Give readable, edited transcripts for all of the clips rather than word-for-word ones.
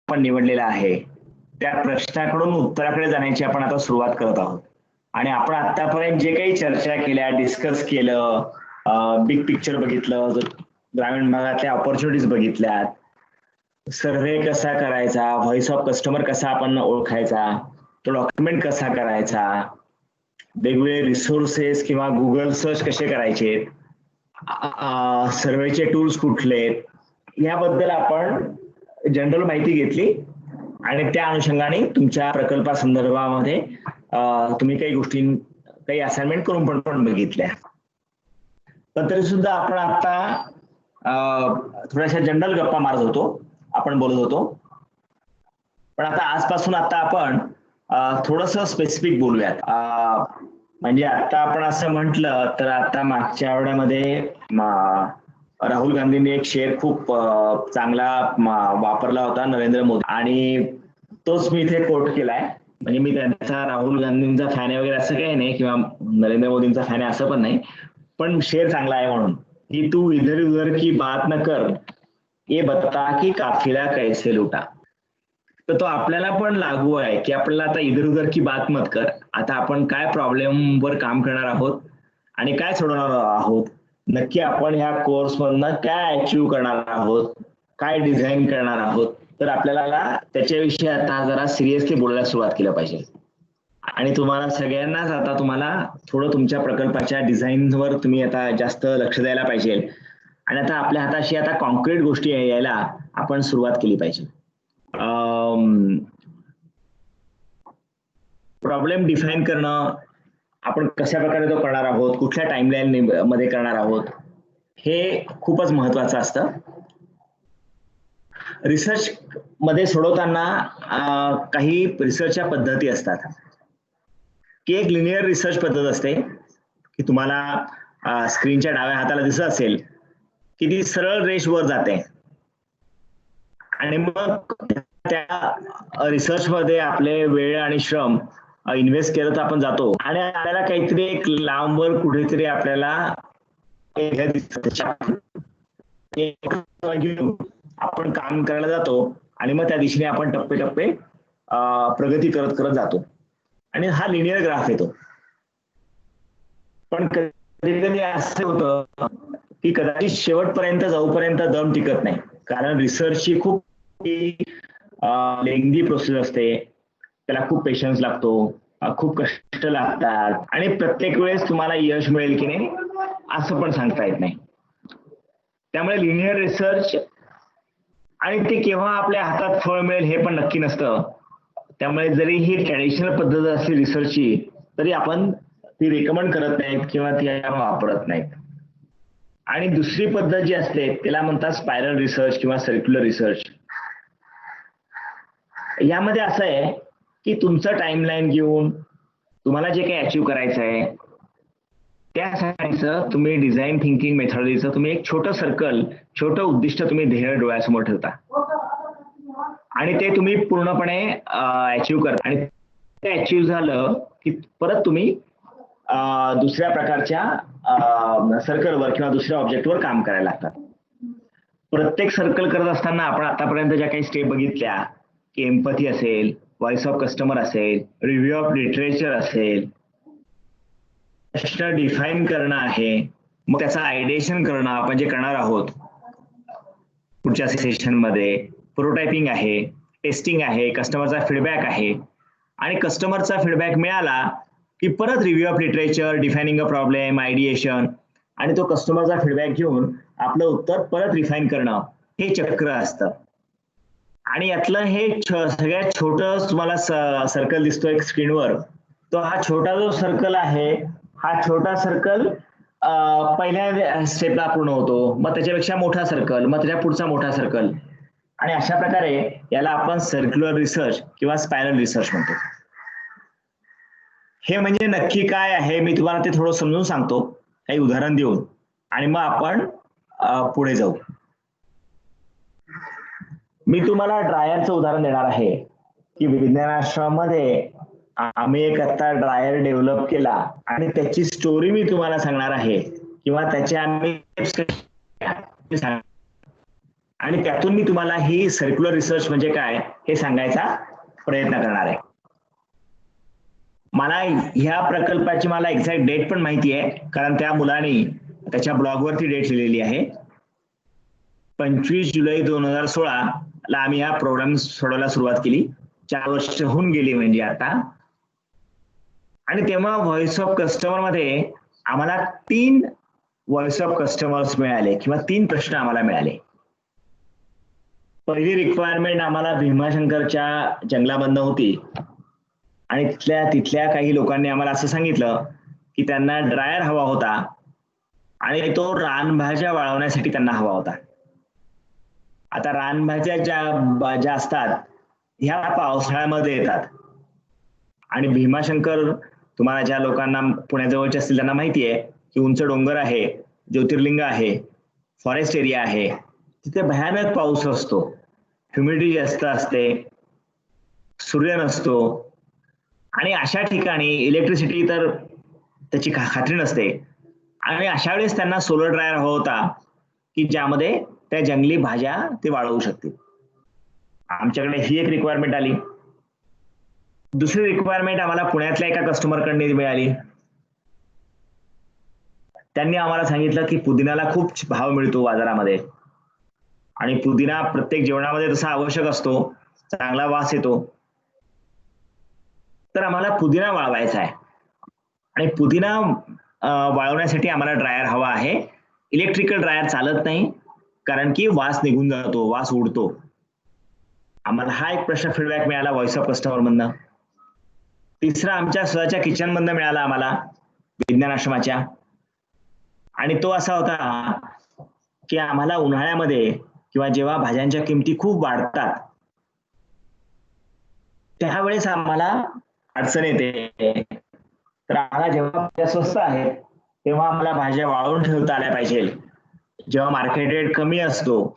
आपण निवडलेला आहे त्या प्रश्नाकडून उत्तराकडे जाण्याची आपण आता सुरुवात करत आहोत. आणि आपण आतापर्यंत जे काही चर्चा केल्या, डिस्कस केलं, बिग पिक्चर बघितलं, ग्रामीण भागातल्या ऑपॉर्च्युनिटीज बघितल्यात, सर्व्हे कसा करायचा, व्हॉइस ऑफ कस्टमर कसा आपण ओळखायचा, तो डॉक्युमेंट कसा करायचा, वेगवेगळे रिसोर्सेस किंवा गुगल सर्च कसे करायचे, सर्वेचे टूल्स कुठले, याबद्दल आपण जनरल माहिती घेतली आणि त्या अनुषंगाने तुमच्या प्रकल्पासंदर्भामध्ये तुम्ही काही गोष्टी, काही असाइनमेंट करून पण बघितल्या. पण तरी सुद्धा आपण आता थोड्याशा जनरल गप्पा मारत होतो, आपण बोलत होतो. पण आता आजपासून आता आपण थोडस स्पेसिफिक बोलूयात. म्हणजे आता आपण असं म्हटलं तर आता मागच्या आठवड्यामध्ये राहुल गांधींनी एक शेअर खूप चांगला वापरला होता, नरेंद्र मोदी, आणि तोच मी इथे कोट केलाय. म्हणजे मी त्यांचा राहुल गांधींचा फॅन आहे वगैरे असं काही नाही, किंवा नरेंद्र मोदींचा फॅन आहे असं पण नाही, पण शेअर चांगला आहे म्हणून की तू इधर उधर की बात न कर, ये बता की काफिला कैसे लुटा. तर तो आपल्याला पण लागू आहे की आपल्याला आता इधर उधर की बात मत कर, आता आपण काय प्रॉब्लेम वर काम करणार आहोत आणि काय सोडवणार आहोत, नक्की आपण ह्या कोर्स मधनं काय अचीव्ह करणार आहोत, काय डिझाईन करणार आहोत, तर आपल्याला त्याच्याविषयी आता जरा सिरियसली बोलायला सुरुवात केलं पाहिजे. आणि तुम्हाला सगळ्यांनाच आता तुम्हाला थोडं तुमच्या प्रकल्पाच्या डिझाईनवर तुम्ही आता जास्त लक्ष द्यायला पाहिजे. आणि आता आपल्या हाताशी आता कॉन्क्रीट गोष्टी यायला आपण सुरुवात केली पाहिजे. प्रॉब्लेम डिफाईन करणं, आपण कशा प्रकारे तो करणार आहोत, कुठल्या टाइमलाईन मध्ये करणार आहोत, हे खूपच महत्वाचं असतं. रिसर्च मध्ये सोडवताना काही रिसर्चच्या पद्धती असतात की एक लिनियर रिसर्च पद्धत असते की तुम्हाला स्क्रीनच्या डाव्या हाताला दिसत असेल की ती सरळ रेष वर जाते आणि मग त्या रिसर्च मध्ये आपले वेळ आणि श्रम इन्व्हेस्ट केलं तर आपण जातो आणि आपल्याला काहीतरी एक लांबवर कुठेतरी आपल्याला आपण काम करायला जातो आणि मग त्या दिशेने आपण टप्पे प्रगती करत करत जातो आणि हा लिनियर ग्राफ येतो. पण कधी कधी असं होतं की कदाचित शेवटपर्यंत जाऊपर्यंत दम टिकत नाही, कारण रिसर्चची खूप लेंदी प्रोसेस असते, त्याला खूप पेशन्स लागतो, खूप कष्ट लागतात आणि प्रत्येक वेळेस तुम्हाला यश मिळेल की नाही असं पण सांगता येत नाही. त्यामुळे लिनियर रिसर्च आणि ते केव्हा आपल्या हातात फळ मिळेल हे पण नक्की नसतं. त्यामुळे जरी ही ट्रॅडिशनल पद्धत असली रिसर्चची तरी आपण ती रेकमेंड करत नाहीत किंवा ती वापरत नाहीत. आणि दुसरी पद्धत जी असते त्याला म्हणतात स्पायरल रिसर्च किंवा सर्क्युलर रिसर्च. यामध्ये असं आहे की तुमचं टाइमलाईन घेऊन तुम्हाला जे काही अचीव्ह करायचं आहे त्यासाठीचं तुम्ही डिझाईन थिंकिंग मेथॉडॉलॉजीचं तुम्ही एक छोटं सर्कल, छोटं उद्दिष्ट तुम्ही ध्येय डोळ्यासमोर ठेवता आणि ते तुम्ही पूर्णपणे अचीव्ह करता आणि ते अचीव्ह झालं की परत तुम्ही दुसऱ्या प्रकारच्या सर्कलवर किंवा दुसऱ्या ऑब्जेक्टवर काम करायला लागतात. प्रत्येक सर्कल करत असताना आपण आतापर्यंत ज्या काही स्टेप बघितल्या की एम्पथी असेल, व्हॉइस ऑफ कस्टमर असेल, रिव्ह्यू ऑफ लिटरेचर असेल, प्रश्न डिफाईन करणं आहे, मग त्याचं आयडिएशन करणं आपण जे करणार आहोत पुढच्या सेशन मध्ये, प्रोटोटायपिंग आहे, टेस्टिंग आहे, कस्टमरचा फीडबॅक आहे आणि कस्टमरचा फीडबॅक मिळाला की परत review of literature, defining a problem, ideation आणि तो कस्टमरचा फीडबॅक घेऊन आपलं उत्तर परत रिफाईन करणं, हे चक्र असतं. आणि यातलं हे सगळ्यात छोटं तुम्हाला सर्कल दिसतोय स्क्रीनवर, तो हा छोटा जो सर्कल आहे, हा छोटा सर्कल पहिल्या स्टेपला पूर्ण होतो, मग त्याच्यापेक्षा मोठा सर्कल, मग त्याच्या पुढचा मोठा सर्कल आणि अशा प्रकारे याला आपण सर्क्युलर रिसर्च किंवा स्पायरल रिसर्च म्हणतो. हे म्हणजे नक्की काय आहे मी तुम्हाला ते थोडं समजून सांगतो काही उदाहरण देऊन आणि मग आपण पुढे जाऊ. मी तुम्हाला ड्रायरचं उदाहरण देणार आहे की विज्ञान आश्रमामध्ये आम्ही एक आता ड्रायर डेव्हलप केला आणि त्याची स्टोरी मी तुम्हाला सांगणार आहे किंवा त्याचे आम्ही आणि त्यातून मी तुम्हाला ही सर्क्युलर रिसर्च म्हणजे काय हे सांगायचा प्रयत्न करणार आहे. मला ह्या प्रकल्पाची मला एक्झॅक्ट डेट पण माहिती आहे, कारण त्या मुलाने त्याच्या ब्लॉगवरती डेट लिहिलेली आहे. 25 जुलै 2016 ला आम्ही हा प्रोग्राम सोडवायला सुरुवात केली. 4 वर्ष होऊन गेली म्हणजे आता. आणि तेव्हा व्हॉइस ऑफ कस्टमर मध्ये आम्हाला 3 व्हॉइस ऑफ कस्टमर्स मिळाले किंवा 3 प्रश्न आम्हाला मिळाले. पहिली रिक्वायरमेंट आम्हाला भीमाशंकरच्या जंगलामधनं होती आणि तिथल्या काही लोकांनी आम्हाला असं सांगितलं की त्यांना ड्रायर हवा होता आणि तो रानभाज्या वाळवण्यासाठी त्यांना हवा होता. आता रानभाज्या ज्या असतात ह्या पावसाळ्यामध्ये येतात आणि भीमाशंकर तुम्हाला ज्या लोकांना पुण्याजवळचे असतील त्यांना माहिती आहे की उंच डोंगर आहे, ज्योतिर्लिंग आहे, फॉरेस्ट एरिया आहे, तिथे भयानक पाऊस असतो, ह्युमिडिटी जास्त असते, सूर्य नसतो आणि अशा ठिकाणी इलेक्ट्रिसिटी तर त्याची खात्री नसते. आणि अशा वेळेस त्यांना सोलर ड्रायर हवा होता की ज्यामध्ये त्या जंगली भाज्या ते वाळवू शकतील. आमच्याकडे ही एक रिक्वायरमेंट आली. दुसरी रिक्वायरमेंट आम्हाला पुण्यातल्या एका कस्टमरकडे मिळाली. त्यांनी आम्हाला सांगितलं की पुदिनाला खूप भाव मिळतो बाजारामध्ये आणि पुदिना प्रत्येक जेवणामध्ये तसा आवश्यक असतो, चांगला वास येतो, तर आम्हाला पुदिना वाळवायचा आहे आणि पुदिना वाळवण्यासाठी आम्हाला ड्रायर हवा आहे. इलेक्ट्रिकल ड्रायर चालत नाही कारण की वास निघून जातो, वास उडतो. आम्हाला हा एक प्रश्न फीडबॅक मिळाला व्हॉइस ऑफ कस्टमर मधनं. तिसरा आमच्या स्वतःच्या किचन मधनं मिळाला आम्हाला विज्ञान आश्रमाच्या, आणि तो असा होता की आम्हाला उन्हाळ्यामध्ये किंवा जेव्हा भाज्यांच्या किमती खूप वाढतात त्यावेळेस आम्हाला अडचण येते. तर आम्हाला जेव्हा भाज्या स्वस्त आहेत तेव्हा आम्हाला भाज्या वाळवून ठेवता आल्या पाहिजे. जेव्हा मार्केट रेट कमी असतो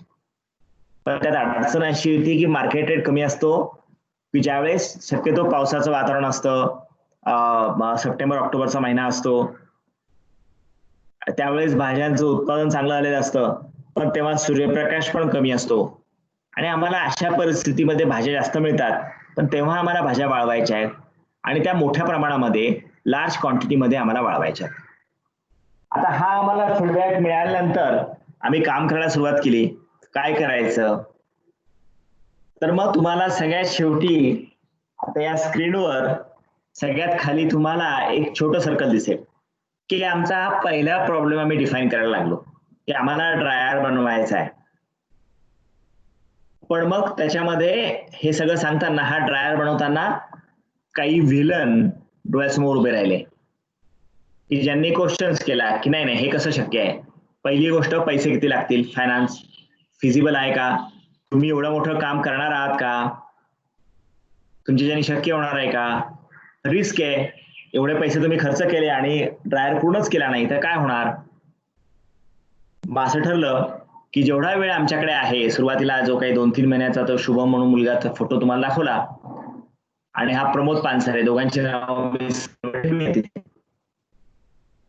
तर त्यात अडचण अशी होती की मार्केट रेट कमी असतो की ज्यावेळेस शक्यतो पावसाचं वातावरण असतं, सप्टेंबर ऑक्टोबरचा महिना असतो, त्यावेळेस भाज्यांचं उत्पादन चांगलं आलेलं असतं, पण तेव्हा सूर्यप्रकाश पण कमी असतो आणि आम्हाला अशा परिस्थितीमध्ये भाज्या जास्त मिळतात, पण तेव्हा आम्हाला भाज्या वाळवायच्या आहेत आणि त्या मोठ्या प्रमाणामध्ये लार्ज क्वांटिटीमध्ये आम्हाला वाळवायच्या आहेत. आता हा आम्हाला फीडबॅक मिळाल्यानंतर आम्ही काम करायला सुरुवात केली. काय करायचं, तर मग तुम्हाला सगळ्यात शेवटी आता या स्क्रीनवर सगळ्यात खाली तुम्हाला एक छोटं सर्कल दिसेल की आमचा हा पहिला प्रॉब्लेम आम्ही डिफाईन करायला लागलो की आम्हाला ड्रायर बनवायचा आहे. पण मग त्याच्यामध्ये हे सगळं सांगताना हा ड्रायर बनवताना काही व्हिलन डोळ्यासमोर उभे राहिले की ज्यांनी क्वेश्चन्स केला की नाही नाही हे कसं शक्य आहे. पहिली गोष्ट, पैसे किती लागतील, फायनान्स फिजिबल आहे का, तुम्ही एवढं मोठं काम करणार आहात का, तुमच्या ज्यांनी शक्य होणार आहे का, रिस्क आहे, एवढे पैसे तुम्ही खर्च केले आणि ड्रायर पूर्णच केला नाही तर काय होणार. मग असं ठरलं की जेवढा वेळ आमच्याकडे आहे, सुरुवातीला जो काही 2-3 महिन्याचा तो शुभम म्हणून मुलगा फोटो तुम्हाला दाखवला आणि हा प्रमोद पानसरे, दोघांचे नाव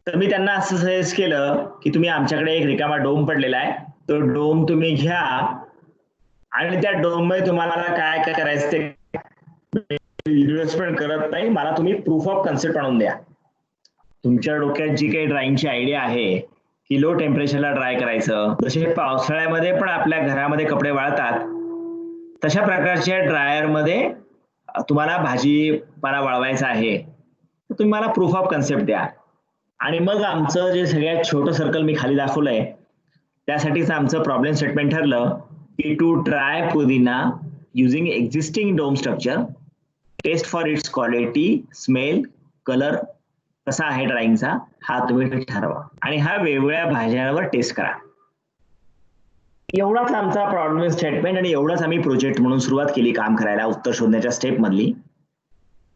तर मी त्यांना असं सजेस्ट केलं की तुम्ही आमच्याकडे एक रिकामा डोम पडलेला आहे, तो डोम तुम्ही घ्या आणि त्या डोम मध्ये तुम्हाला काय काय करायचं ते इन्व्हेस्टमेंट करत नाही, मला तुम्ही प्रूफ ऑफ कन्सेप्ट आणून द्या. तुमच्या डोक्यात जी काही ड्राइंगची आयडिया आहे की लो टेम्परेचरला ड्राय करायचं, जसे पावसाळ्यामध्ये पण आपल्या घरामध्ये कपडे वाळतात तशा प्रकारच्या ड्रायर मध्ये तुम्हाला भाजीपाला वाळवायचा आहे, तर तुम्ही मला प्रूफ ऑफ कन्सेप्ट द्या. आणि मग आमचं जे सगळ्यात छोटं सर्कल मी खाली दाखवलंय त्यासाठीच आमचं प्रॉब्लेम स्टेटमेंट ठरलं की टू ट्राय पुदिना using existing dome structure, test for its quality, smell, colour कसा आहे ड्राइंगचा हा तुम्ही ठरवा आणि हा वेगवेगळ्या भाज्यांवर टेस्ट करा. एवढाच आमचा प्रॉब्लेम स्टेटमेंट आणि एवढाच आम्ही प्रोजेक्ट म्हणून सुरुवात केली काम करायला उत्तर शोधण्याच्या स्टेप मधली.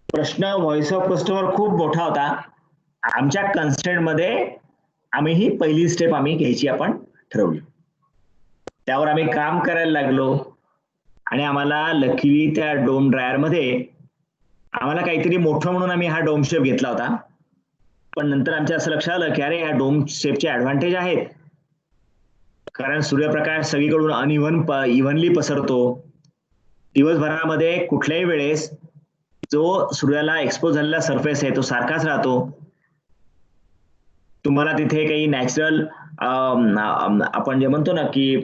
प्रश्न व्हॉइस ऑफ कस्टमर खूप मोठा होता. आमच्या कन्स्ट्रेंट मध्ये आम्ही ही पहिली स्टेप आम्ही घ्यायची आपण ठरवली, त्यावर आम्ही काम करायला लागलो आणि आम्हाला लकीली त्या डोम ड्रायर मध्ये आम्हाला काहीतरी मोठं म्हणून आम्ही हा डोम शेप घेतला होता, पण नंतर आमच्या असं लक्षात आलं की अरे या डोम शेपचे ऍडव्हान्टेज आहेत, कारण सूर्यप्रकाश सगळीकडून इव्हनली पसरतो. दिवसभरामध्ये कुठल्याही वेळेस जो सूर्याला एक्सपोज झालेला सरफेस आहे तो सारखाच राहतो. तुम्हाला तिथे काही नॅचरल आपण जे म्हणतो ना की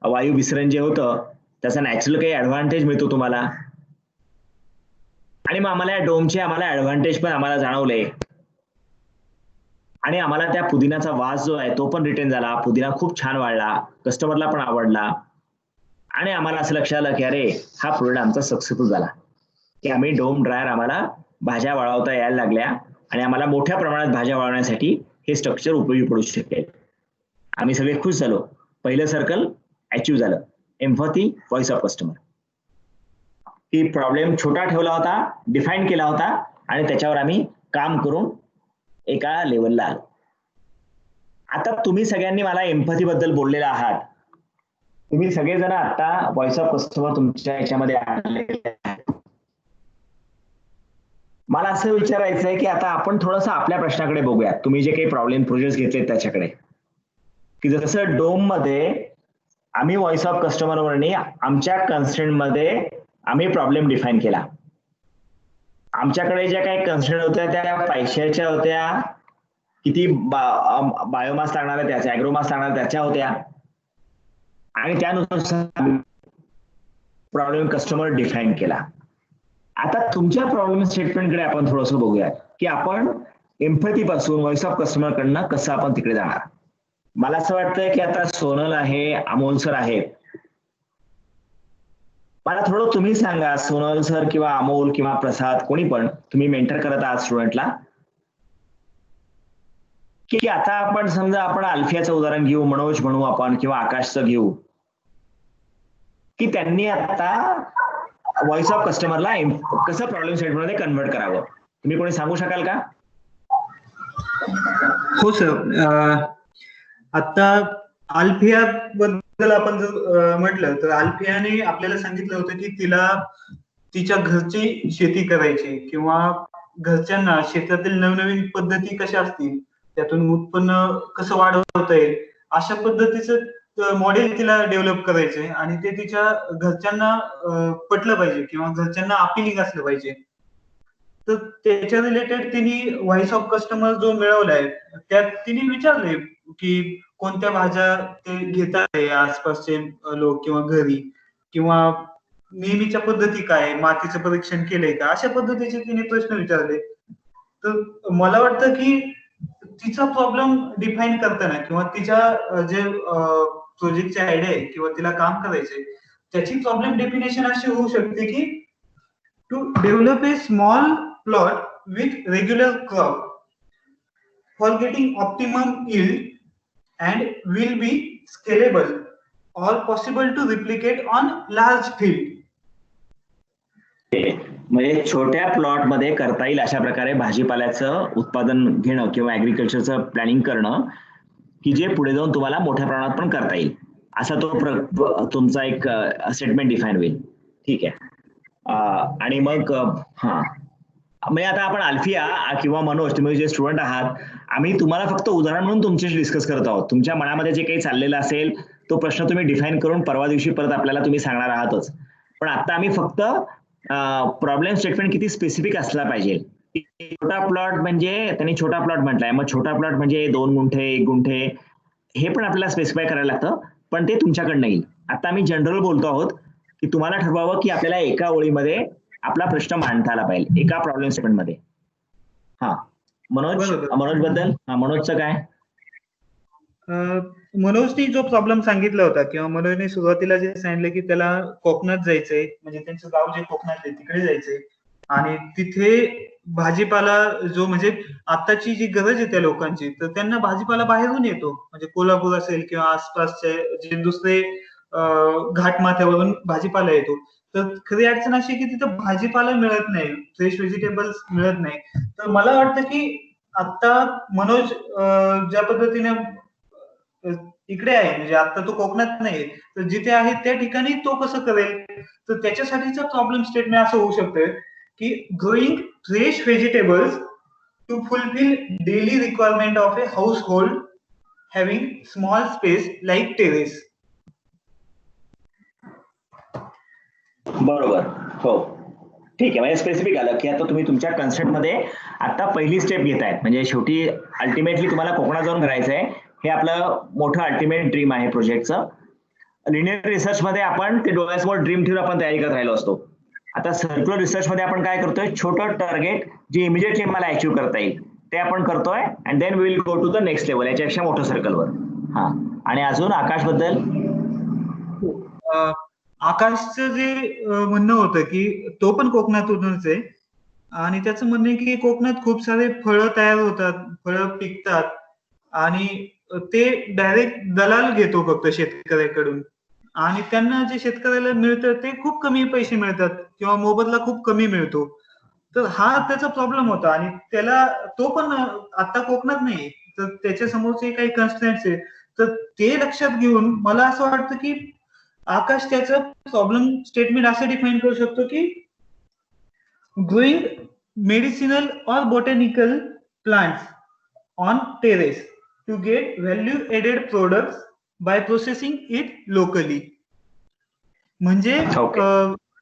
वायू विसरण जे होतं त्याचा नॅचरल काही ऍडव्हान्टेज मिळतो तुम्हाला. आणि मग आम्हाला या डोमचे ऍडव्हान्टेज पण आम्हाला जाणवले. आणि आम्हाला त्या पुदिनाचा वास जो आहे तो पण रिटेन झाला. पुदिना खूप छान वाढला, कस्टमरला पण आवडला. आणि आम्हाला असं लक्षात आलं की अरे हा प्रोडक्ट आमचा सक्सेसफुल झाला, की आम्ही डोम ड्रायर आम्हाला भाज्या वाळवता यायला लागल्या आणि आम्हाला मोठ्या प्रमाणात भाज्या वाळवण्यासाठी हे स्ट्रक्चर उपयोगी पडू शकेल. आम्ही सगळे खुश झालो. पहिलं सर्कल अचीव्ह झालं. Empathy, voice of customer. की प्रॉब्लेम छोटा ठेवला होता, डिफाईन केला होता आणि त्याच्यावर आम्ही काम करून एका लेवलला आलो. आता तुम्ही सगळ्यांनी मला एम्पॅथी बद्दल बोललेला आहात. तुम्ही सगळेजण आता व्हॉइस ऑफ कस्टमर तुमच्या याच्यामध्ये आले. मला असं विचारायचं आहे की आता आपण थोडंसं आपल्या प्रश्नाकडे बघूया. तुम्ही जे काही प्रॉब्लेम प्रोजेक्ट घेतले त्याच्याकडे, की जसं डोम मध्ये आम्ही व्हॉइस ऑफ कस्टमरवरनी आमच्या कन्स्ट्रेंट मध्ये आम्ही प्रॉब्लेम डिफाईन केला. आमच्याकडे ज्या काही कन्स्ट्रेंट होत्या त्या पैशाच्या होत्या, किती बायोमास लागणार आहे त्याच्या, ॲग्रोमास लागणार त्याच्या होत्या आणि त्यानुसार प्रॉब्लेम कस्टमर डिफाईन केला. आता तुमच्या प्रॉब्लेम स्टेटमेंटकडे आपण थोडंसं बघूया की आपण एम्पॅथी पासून व्हॉइस ऑफ कस्टमर कडनं कसं आपण तिकडे जाणार. मला असं वाटतंय की आता सोनल आहे, अमोल सर आहेत. मला थोडं तुम्ही सांगा, सोनल सर किंवा अमोल किंवा प्रसाद कोणी पण, तुम्ही मेंटर करत आहात स्टुडंटला, की आता आपण समजा आपण अल्फियाचं उदाहरण घेऊ, मनोज म्हणू आपण किंवा आकाशचं घेऊ, की त्यांनी आता व्हॉइस ऑफ कस्टमरला कसं प्रॉब्लेम स्टेटमेंटमध्ये कन्व्हर्ट करावं. तुम्ही कोणी सांगू शकाल का? हो सर. आता अल्फिया बद्दल आपण जर म्हटलं तर अल्फियाने आपल्याला सांगितलं होतं की तिला तिच्या घरची शेती करायची किंवा घरच्यांना शेतातील नवनवीन पद्धती कशा असतील, त्यातून उत्पन्न कसं वाढवता येईल, अशा पद्धतीचं मॉडेल तिला डेव्हलप करायचंय आणि ते तिच्या घरच्यांना पटलं पाहिजे किंवा घरच्यांना अपिलिंग असलं पाहिजे. तर त्याच्या रिलेटेड तिने व्हॉइस ऑफ कस्टमर जो मिळवलाय त्यात तिने विचारले की कोणत्या भाज्या ते घेतात आसपासचे लोक किंवा घरी, किंवा नेहमीच्या पद्धती काय, मातीचं परीक्षण केलंय का, अशा पद्धतीचे तिने प्रश्न विचारले. तर मला वाटतं की तिचा प्रॉब्लेम डिफाईन करताना किंवा तिच्या जे प्रोजेक्टची आयडिया आहे किंवा तिला काम करायचंय त्याची प्रॉब्लेम डेफिनेशन अशी होऊ शकते की to develop a small plot with regular crop for getting optimum yield and will be scalable or possible to replicate on large field. म्हणजे छोट्या प्लॉट मध्ये करता येईल अशा प्रकारे भाजीपाल्याचं उत्पादन घेणं किंवा ऍग्रिकल्चरचं प्लॅनिंग करणं की जे पुढे जाऊन तुम्हाला मोठ्या प्रमाणात पण करता येईल, असा तो तुमचा एक स्टेटमेंट डिफाईन होईल. ठीक आहे. आणि मग म्हणजे आता आपण अल्फिया किंवा मनोज, तुम्ही जे स्टुडंट आहात, आम्ही तुम्हाला फक्त उदाहरण म्हणून तुमच्याशी डिस्कस करत आहोत. तुमच्या मनामध्ये जे काही चाललेलं असेल तो प्रश्न तुम्ही डिफाईन करून परवा दिवशी परत आपल्याला तुम्ही सांगणार आहातच. पण आता आम्ही फक्त प्रॉब्लेम स्टेटमेंट किती स्पेसिफिक असला पाहिजे. छोटा प्लॉट म्हणजे त्यांनी छोटा प्लॉट म्हटलाय, मग छोटा प्लॉट म्हणजे 2 गुंठे 1 गुंठे हे पण आपल्याला स्पेसिफाय करायला लागतं, पण ते तुमच्याकडनं येईल. आता आम्ही जनरल बोलतो आहोत की तुम्हाला ठरवावं की आपल्याला एका ओळीमध्ये आपला प्रश्न मांडता आला पाहिजे एका प्रॉब्लेम स्टेटमेंट मध्ये. मनोज बद्दल मनोजचं काय? मनोजने जो प्रॉब्लेम सांगितला होता किंवा मनोजने सुरुवातीला जे सांगितलं की त्याला कोकणात जायचंय, म्हणजे त्यांचं गाव जे कोकणात आहे तिकडे जायचंय आणि तिथे भाजीपाला जो म्हणजे आताची जी गरज आहे त्या लोकांची, तर त्यांना भाजीपाला बाहेरून येतो, म्हणजे कोल्हापूर असेल किंवा आसपासचे जे दुसरे घाटमाथ्यावरून भाजीपाला येतो. तर खरी अडचण अशी की तिथं भाजीपाला मिळत नाही, फ्रेश व्हेजिटेबल्स मिळत नाही. तर मला वाटतं की आता मनोज ज्या पद्धतीने इकडे आहे, म्हणजे आता तो कोकणात नाही, तर जिथे आहे त्या ठिकाणी तो कसं करेल, तर त्याच्यासाठीचा प्रॉब्लेम स्टेटमेंट असं होऊ शकतं की growing fresh vegetables to fulfil daily requirement of a household having small space like terrace. बरोबर. हो, ठीक आहे. म्हणजे स्पेसिफिक आलं की आता तुम्ही तुमच्या कन्सेप्टमध्ये आता पहिली स्टेप घेतायत. म्हणजे शेवटी अल्टिमेटली तुम्हाला कोकणात जाऊन करायचंय. हे आपलं मोठं अल्टिमेट ड्रीम आहे प्रोजेक्टचं. लिनियर रिसर्च मध्ये आपण ते डोळ्यासमोर ड्रीम ठेवून आपण तयारी करत राहिलो असतो. आता सर्क्युलर रिसर्च मध्ये आपण काय करतोय, छोटं टार्गेट जे इमिडिएटली मला अचीव्ह करता येईल ते आपण करतोय and then we will go to the next level, याच्यापेक्षा मोठं सर्कलवर. हा, आणि अजून आकाश बद्दल आकाशचं जे म्हणणं होतं की तो पण कोकणातूनच आहे आणि त्याचं म्हणणं आहे की कोकणात खूप सारे फळं तयार होतात, फळं पिकतात आणि ते डायरेक्ट दलाल घेतो फक्त शेतकऱ्याकडून आणि त्यांना जे शेतकऱ्याला मिळतं ते खूप कमी पैसे मिळतात किंवा मोबदला खूप कमी मिळतो. तर हा त्याचा प्रॉब्लेम होता आणि त्याला तो पण आता कोकणात नाही, तर त्याच्या समोरचे काही कन्स्ट्रेंट्स आहे. तर ते लक्षात घेऊन मला असं वाटतं की आकाश त्याचं प्रॉब्लेम स्टेटमेंट असं डिफाईन करू शकतो की ग्रोइंग मेडिसिनल और botanical plants on terrace to get value added products by processing it locally. म्हणजे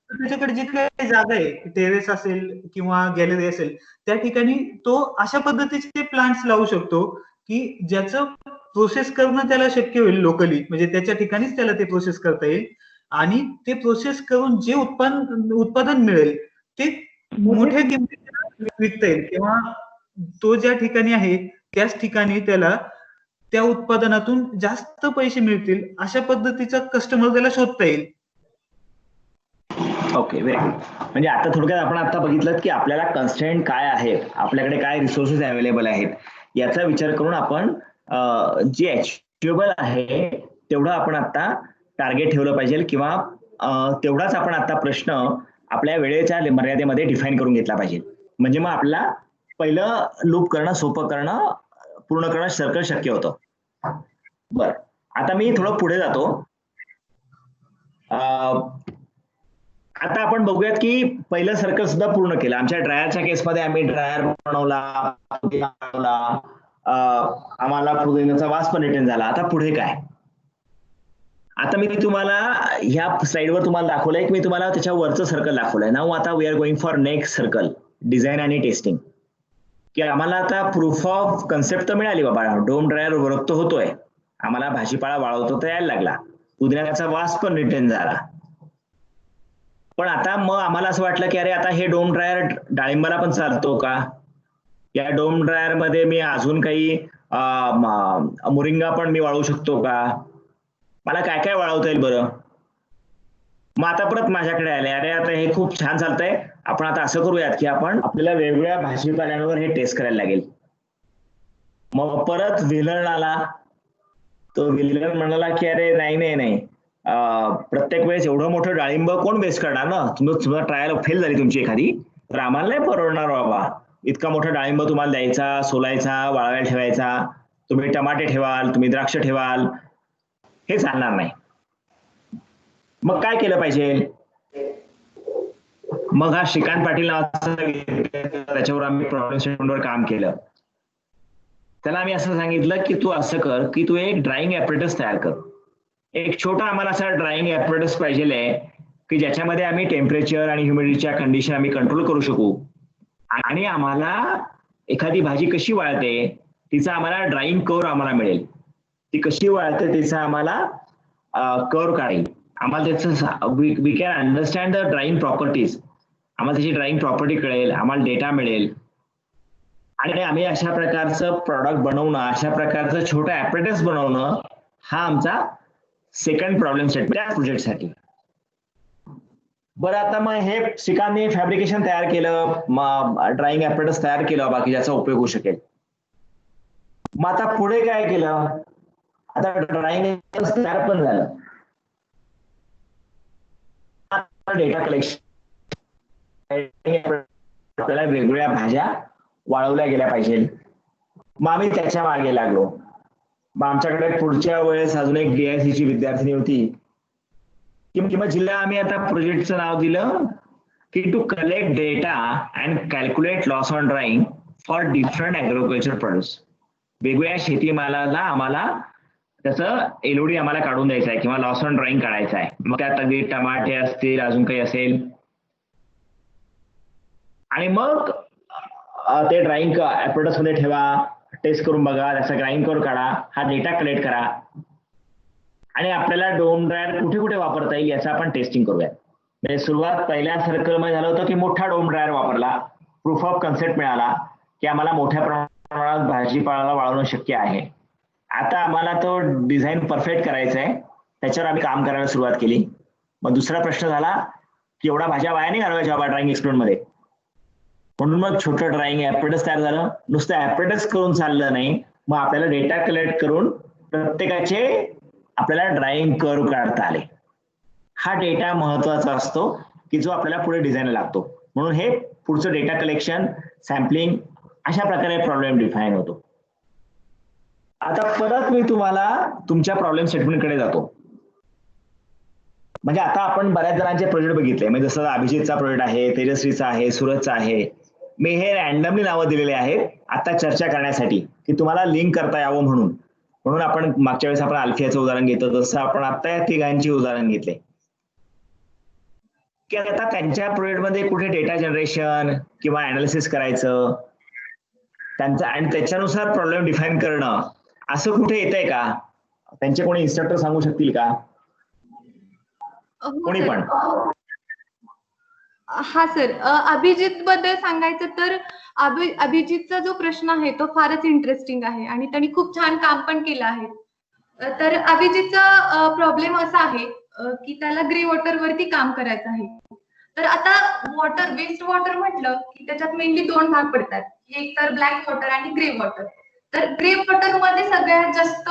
त्याच्याकडे जिथे काही जागा आहे, टेरेस असेल किंवा गॅलरी असेल, त्या ठिकाणी तो अशा पद्धतीचे प्लांट्स लावू शकतो की ज्याचं प्रोसेस करणं त्याला शक्य होईल लोकली, म्हणजे त्याच्या ठिकाणीच त्याला ते प्रोसेस करता येईल आणि ते प्रोसेस करून जे उत्पादन मिळेल ते मोठ्या किमतीला विकता येईल किंवा तो ज्या ठिकाणी आहे त्याच ठिकाणी त्याला त्या उत्पादनातून जास्त पैसे मिळतील अशा पद्धतीचा कस्टमर त्याला शोधता येईल. Okay, very good. म्हणजे आता थोडक्यात आपण आता बघितलं की आपल्याला कन्स्ट्रेंट काय आहेत, आपल्याकडे काय रिसोर्सेस अवेलेबल आहेत, याचा विचार करून आपण जे अचिवेबल आहे तेवढं आपण आता टार्गेट ठेवलं पाहिजे किंवा तेवढाच आपण आता प्रश्न आपल्या वेळेच्या मर्यादेमध्ये डिफाईन करून घेतला पाहिजे. म्हणजे मग आपल्याला पहिलं लूप करणं, सोपं करणं, पूर्ण करणं सर्कल शक्य होतं. बरं, आता मी थोडं पुढे जातो. आता आपण बघूयात की पहिलं सर्कल सुद्धा पूर्ण केलं. आमच्या ड्रायरच्या केसमध्ये आम्ही ड्रायर बनवला, आम्हाला पुदिन्याचा वास पण रिटर्न झाला. आता पुढे काय? आता मी तुम्हाला ह्या स्लाइडवर तुम्हाला दाखवलंय की मी तुम्हाला त्याच्या वरचं सर्कल दाखवलंय. नाऊ आता we are going for next circle, design आणि टेस्टिंग. की आम्हाला आता प्रूफ ऑफ कन्सेप्ट तर मिळाली, बाबा डोम ड्रायर वर्क तर होतोय, आम्हाला भाजीपाला वाळवतो तर यायला लागला, पुदिन्याचा वास पण रिटर्न झाला. पण आता मग आम्हाला असं वाटलं की अरे आता हे डोम ड्रायर डाळिंबाला पण चालतो का? या डोम ड्रायर मध्ये मी अजून काही मोरिंगा पण मी वाळवू शकतो का? मला काय काय वाळवता येईल बरं? मग आता परत माझ्याकडे आले, अरे आता हे खूप छान चालतंय, आपण आता असं करूयात की आपण आपल्याला वेगवेगळ्या भाजीपाल्यांवर हे टेस्ट करायला लागेल. मग परत व्हिलन आला, तो व्हिलन म्हणाला की अरे नाही नाही नाही, प्रत्येक वेळेस एवढं मोठं डाळिंब कोण बेस्ट करणार ना, तुम्हाला ट्रायल फेल झाली तुमची एखादी तर आम्हाला नाही परवडणार बाबा, इतका मोठा डाळिंब तुम्हाला द्यायचा, सोलायचा, वाळवायला ठेवायचा, तुम्ही टमाटे ठेवाल, तुम्ही द्राक्ष ठेवाल, हे चालणार नाही. मग काय केलं पाहिजे? मग हा श्रीकांत पाटील नावाचा त्याच्यावर आम्ही प्रॉब्लेम स्टेटमेंटवर काम केलं. त्याला आम्ही असं सांगितलं की तू असं कर की तू एक ड्राइंग ऍपरेटस तयार कर. एक छोटा आम्हाला असा ड्राइंग ऍपरेटस पाहिजे आहे की ज्याच्यामध्ये आम्ही टेम्परेचर आणि ह्युमिडिटीच्या कंडिशन आम्ही कंट्रोल करू शकू आणि आम्हाला एखादी भाजी कशी वाळते तिचा आम्हाला ड्राइंग कर्व आम्हाला मिळेल, ती कशी वाळते तिचा आम्हाला कर्व काढेल, आम्हाला त्याचं we can understand the drying properties, आम्हाला त्याची ड्राइंग प्रॉपर्टी कळेल, आम्हाला डेटा मिळेल आणि आम्ही अशा प्रकारचं प्रॉडक्ट बनवणं, अशा प्रकारचं छोटं ऍपरेटस बनवणं, हा आमचा सेकंड प्रॉब्लेम स्टेटमेंट त्या प्रोजेक्टसाठी. बरं, आता मग हे श्रीकांतने फॅब्रिकेशन तयार केलं, मग ड्राइंग ऍपरेटस तयार केलं बाकी ज्याचा उपयोग होऊ शकेल. मग आता पुढे काय केलं? आता ड्राइंग तयार पण झालं, डेटा कलेक्शन, आपल्याला वेगवेगळ्या भाज्या वाळवल्या गेल्या पाहिजे. मग आम्ही त्याच्या मागे लागलो. मग आमच्याकडे पुढच्या वेळेस अजून एक DIC ची विद्यार्थिनी होती किंवा जिल्हा आम्ही आता प्रोजेक्टचं नाव दिलं की to collect data and calculate loss on drying for different agriculture products. वेगवेगळ्या शेतीमालाला आम्हाला त्याचं एलओडी आम्हाला काढून द्यायचं आहे किंवा लॉस ऑन ड्रॉइंग काढायचं आहे. मग त्यात अगदी टमाटे असतील, अजून काही असेल, आणि मग ते ड्रॉइंग ऍपरेटस मध्ये ठेवा, टेस्ट करून बघा, त्याचा ग्राइंड करून काढा, हा डेटा कलेक्ट करा, आणि आपल्याला ड्रोन ड्रायर कुठे कुठे वापरता येईल याचं आपण टेस्टिंग करूया. म्हणजे सुरुवात पहिल्या सर्कलमध्ये झालं होतं की मोठा ड्रोन ड्रायर वापरला, प्रूफ ऑफ कन्सेप्ट मिळाला की आम्हाला मोठ्या प्रमाणात भाजीपाला वाळवणं शक्य आहे. आता आम्हाला तो डिझाईन परफेक्ट करायचा आहे, त्याच्यावर आम्ही काम करायला सुरुवात केली. मग दुसरा प्रश्न झाला की एवढा भाज्या वाया नाही घालवायच्या बाबा ड्रॉइंग एक्सपेरिमेंट मध्ये, म्हणून मग छोटं ड्रॉइंग ऍपरेटस तयार झालं. नुसतं ऍपरेटस करून चाललं नाही, मग आपल्याला डेटा कलेक्ट करून प्रत्येकाचे आपल्याला ड्रॉइंग कर्व काढता आले. हा डेटा महत्वाचा असतो की जो आपल्याला पुढे डिझाईनला लागतो. म्हणून हे पुढचं डेटा कलेक्शन, सॅम्पलिंग, अशा प्रकारे प्रॉब्लेम डिफाईन होतो. आता परत मी तुम्हाला तुमच्या प्रॉब्लेम स्टेटमेंटकडे जातो. म्हणजे आता आपण बऱ्याच जणांचे प्रोजेक्ट बघितले, म्हणजे जसं अभिजितचा प्रोजेक्ट आहे, तेजस्वीचा आहे, सूरजचा आहे. मी हे रॅन्डमली नावं दिलेले आहेत आता चर्चा करण्यासाठी की तुम्हाला लिंक करता यावं म्हणून. म्हणून आपण मागच्या वेळेस आपण अल्फियाचं उदाहरण घेतो, तसं आपण आता या तिघांची उदाहरण घेतले की आता त्यांच्या प्रोजेक्टमध्ये कुठे डेटा जनरेशन किंवा अनालिसिस करायचं त्यांचं, आणि त्याच्यानुसार प्रॉब्लेम डिफाईन करणं, असं कुठे येतंय का? त्यांचे कोणी इन्स्ट्रक्टर सांगू शकतील का? कोणी पण? हा सर, अभिजित बद्दल सांगायचं तर अभिजितचा जो प्रश्न आहे तो फारच इंटरेस्टिंग आहे आणि त्यांनी खूप छान काम पण केलं आहे. तर अभिजितचा प्रॉब्लेम असा आहे की त्याला ग्रे वॉटर वरती काम करायचं आहे. तर आता वॉटर, वेस्ट वॉटर म्हटलं की त्याच्यात मेनली दोन भाग पडतात, एक तर ब्लॅक वॉटर आणि ग्रे वॉटर. तर ग्रे वॉटर मध्ये सगळ्यात जास्त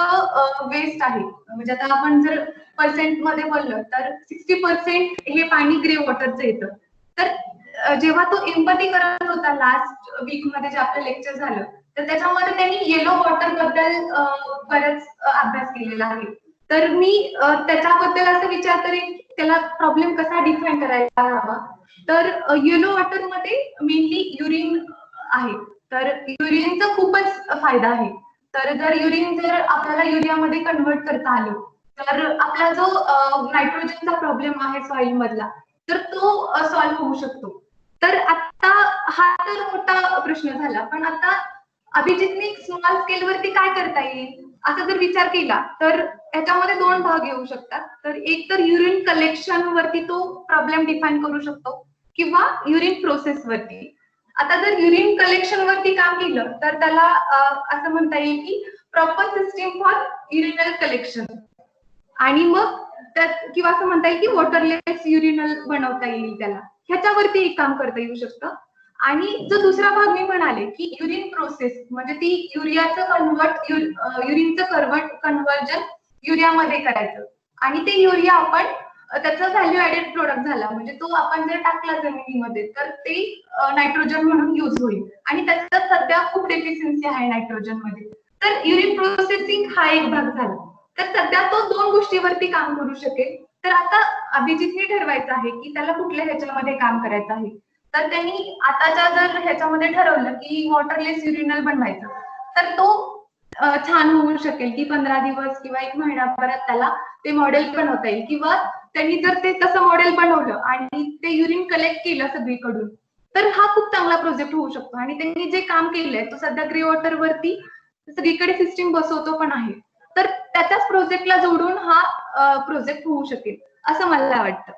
वेस्ट आहे. म्हणजे आता आपण जर पर्सेंट मध्ये बोललं तर 60% हे पाणी ग्रे वॉटरचं येतं. तर जेव्हा तो एम्पॅथी करत होता लास्ट वीक मध्ये जे आपलं लेक्चर झालं, तर त्याच्यामध्ये त्यांनी येलो वॉटर बद्दल बराच अभ्यास केलेला आहे. तर मी त्याच्याबद्दल असं विचार करेन की त्याला प्रॉब्लेम कसा डिफाईन करायला हवा. तर येलो वॉटर मध्ये मेनली युरिन आहे. तर युरिनचा खूपच फायदा आहे. तर जर आपल्याला युरियामध्ये कन्वर्ट करता आलं तर आपला जो नायट्रोजनचा प्रॉब्लेम आहे सॉइल मधला, तर तो सॉल्व्ह होऊ शकतो. तर आता हा तर मोठा प्रश्न झाला, पण आता अभिजितने स्मॉल स्केल वरती काय करता येईल असा जर विचार केला तर याच्यामध्ये दोन भाग येऊ शकतात. तर एक तर युरिन कलेक्शन वरती तो प्रॉब्लेम डिफाईन करू शकतो किंवा युरिन प्रोसेस वरती. आता जर युरिन कलेक्शन वरती काम केलं तर त्याला असं म्हणता येईल की proper system for urinal collection, आणि मग त्यात किंवा असं म्हणता येईल की वॉटरलेस युरिनल बनवता येईल त्याला, ह्याच्यावरती एक काम करता येऊ शकतं. आणि जो दुसरा भाग मी म्हणाले की युरिन प्रोसेस, म्हणजे ती युरिनचं कन्व्हर्जन युरियामध्ये करायचं, आणि ते युरिया आपण त्याचा व्हॅल्यू ऍडेड प्रोडक्ट झाला म्हणजे तो आपण जर टाकला जमिनीमध्ये तर ते नायट्रोजन म्हणून युज होईल, आणि त्याचा सध्या खूप डेफिशियन्सी आहे नायट्रोजन मध्ये. तर युरिन प्रोसेसिंग हा एक भाग झाला. तर सध्या तो दोन गोष्टीवरती काम करू शकेल. तर आता अभिजितने ठरवायचं आहे की त्याला कुठल्या ह्याच्यामध्ये काम करायचं आहे. तर त्यांनी आताच्या जर ह्याच्यामध्ये ठरवलं की वॉटरलेस युरिनल बनवायचं, तर तो छान होऊ शकेल की 15 दिवस किंवा 1 महिन्याभरात त्याला ते मॉडेल बनवता येईल. किंवा त्यांनी जर ते तसं मॉडेल बनवलं आणि ते युरिन कलेक्ट केलं सगळीकडून, तर हा खूप चांगला प्रोजेक्ट होऊ शकतो. आणि त्यांनी जे काम केलंय तो सध्या ग्रे वॉटर वरती सगळीकडे सिस्टीम बसवतो पण आहे. तर त्याच्याच प्रोजेक्टला जोडून हा प्रोजेक्ट होऊ शकेल असं मला वाटतं.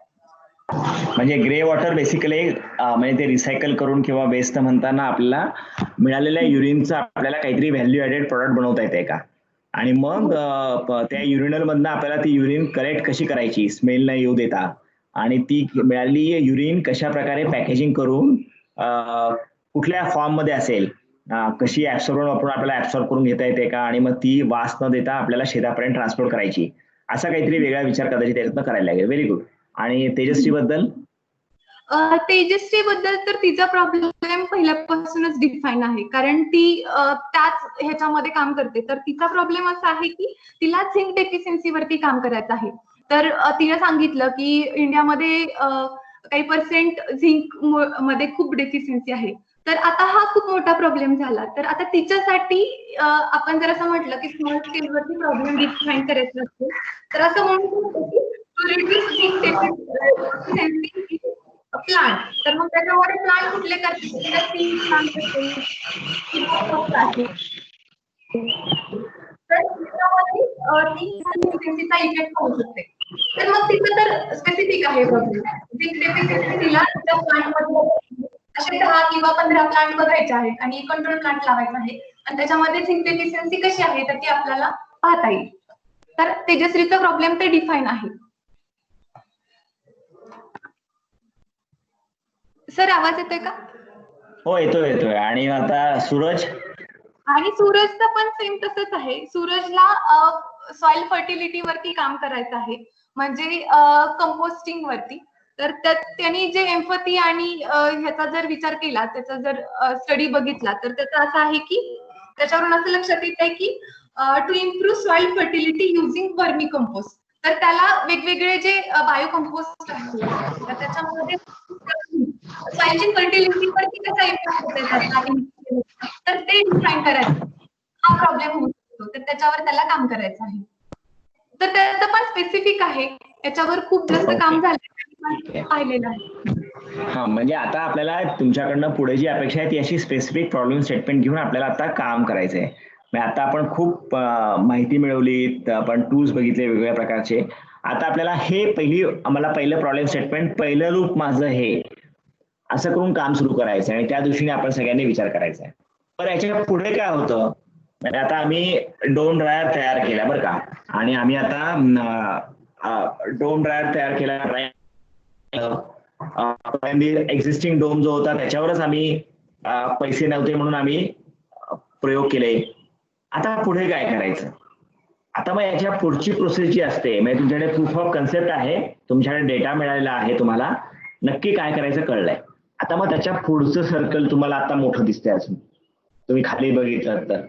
म्हणजे ग्रे वॉटर बेसिकली म्हणजे ते रिसायकल करून किंवा वेस्ट म्हणताना आपल्याला मिळालेल्या युरिनचं आपल्याला काहीतरी व्हॅल्यू ऍडेड प्रोडक्ट बनवता येते का, आणि मग त्या युरिनल मधनं आपल्याला ती युरिन कलेक्ट कशी करायची स्मेल न येऊ देता, आणि ती मिळालेली युरिन कशा प्रकारे पॅकेजिंग करून कुठल्या फॉर्म मध्ये असेल, कशी ऍब्सॉर्बन वापरून आपल्याला ऍब्सॉर्ब करून घेता येते का, आणि मग ती वास न देता आपल्याला शेतापर्यंत ट्रान्सपोर्ट करायची, असा काहीतरी वेगळा विचार कदाचित त्याच्यातनं करायला लागेल. Very good. आणि तेजस्वी बद्दल? तेजस्वी बद्दल तर तिचा प्रॉब्लेम पहिल्यापासूनच डिफाईन आहे, कारण ती त्याच ह्याच्यामध्ये काम करते. तर तिचा प्रॉब्लेम असा आहे की तिला झिंक डेफिशियन्सी वरती काम करायचं आहे. तर तिने सांगितलं की इंडियामध्ये काही पर्सेंट झिंक मध्ये खूप डेफिशियन्सी आहे. तर आता हा खूप मोठा प्रॉब्लेम झाला. तर आता तिच्यासाठी आपण जर असं म्हटलं की स्मॉल स्केलवरती प्रॉब्लेम डिफाईन करायचा असतो, तर असं म्हणू शकतो की टू रिड्यूस प्लांट. तर मग त्याच्यामध्ये प्लांट कुठले करतील, तर सी प्लांट असेल किंवा तर त्याच्यामध्ये ती डेफिशियन्सीचा इफेक्ट होऊ शकते. तर मग तिचं तर स्पेसिफिक आहे प्रॉब्लेम. झिंक डेफिशियन्सी तिला त्या प्लांटमध्ये असे 10 किंवा 15 प्लांट बघायचे आहेत आणि कंट्रोल प्लांट लावायचा आहे आणि त्याच्यामध्ये झिंक डेफिशियन्सी कशी आहे तर ती आपल्याला पाहता येईल. तर तेजश्रीचा प्रॉब्लेम ते डिफाईन आहे. सर आवाज येतोय का? हो, येतोय. आणि आता सूरज? आणि सूरजचं पण सेम तसंच आहे. सूरजला सॉइल फर्टिलिटी वरती काम करायचं आहे, म्हणजे कंपोस्टिंग वरती. तर त्यांनी जे एम्पॅथी आणि ह्याचा जर विचार केला, त्याचा जर स्टडी बघितला, तर त्याचं असं आहे की त्याच्यावरून असं लक्षात येत आहे की to improve soil fertility using vermicompost. तर त्याला वेगवेगळे जे बायो कंपोस्ट आहेत, तर त्याच्यामध्ये सॉइलची फर्टिलिटी वरती कसा इफेक्ट होतोय त्याचा, तर ते डिफाईन करायचं. हा प्रॉब्लेम होऊ शकतो, तर त्याच्यावर त्याला काम करायचं आहे. तर त्याचं पण स्पेसिफिक आहे, याच्यावर खूप जास्त काम झालं पाहिलेलं आहे. हा, म्हणजे आता आपल्याला तुमच्याकडनं पुढे जी अपेक्षा आहे ती अशी स्पेसिफिक प्रॉब्लेम स्टेटमेंट घेऊन आपल्याला आता काम करायचंय. आता आपण खूप माहिती मिळवली, आपण टूल्स बघितले वेगवेगळ्या प्रकारचे. आता आपल्याला हे पहिलं प्रॉब्लेम स्टेटमेंट, पहिलं लूप माझं हे असं करून काम सुरू करायचं आणि त्या दृष्टीने आपण सगळ्यांनी विचार करायचा आहे. पण याच्या पुढे काय होतं, म्हणजे आता आम्ही डोम ड्रायर तयार केला बरं का, आणि आम्ही आता डोम ड्रायर तयार केला. एक्झिस्टिंग डोम जो होता त्याच्यावरच आम्ही पैसे नव्हते म्हणून आम्ही प्रयोग केले. आता पुढे काय करायचं? आता मग याच्या पुढची प्रोसेस जी असते, म्हणजे तुमच्याकडे प्रूफ ऑफ कन्सेप्ट आहे, तुमच्याकडे डेटा मिळालेला आहे, तुम्हाला नक्की काय करायचं कळलंय. आता मग त्याच्या पुढचं सर्कल तुम्हाला आता मोठं दिसतंय. अजून तुम्ही खाली बघितलं तर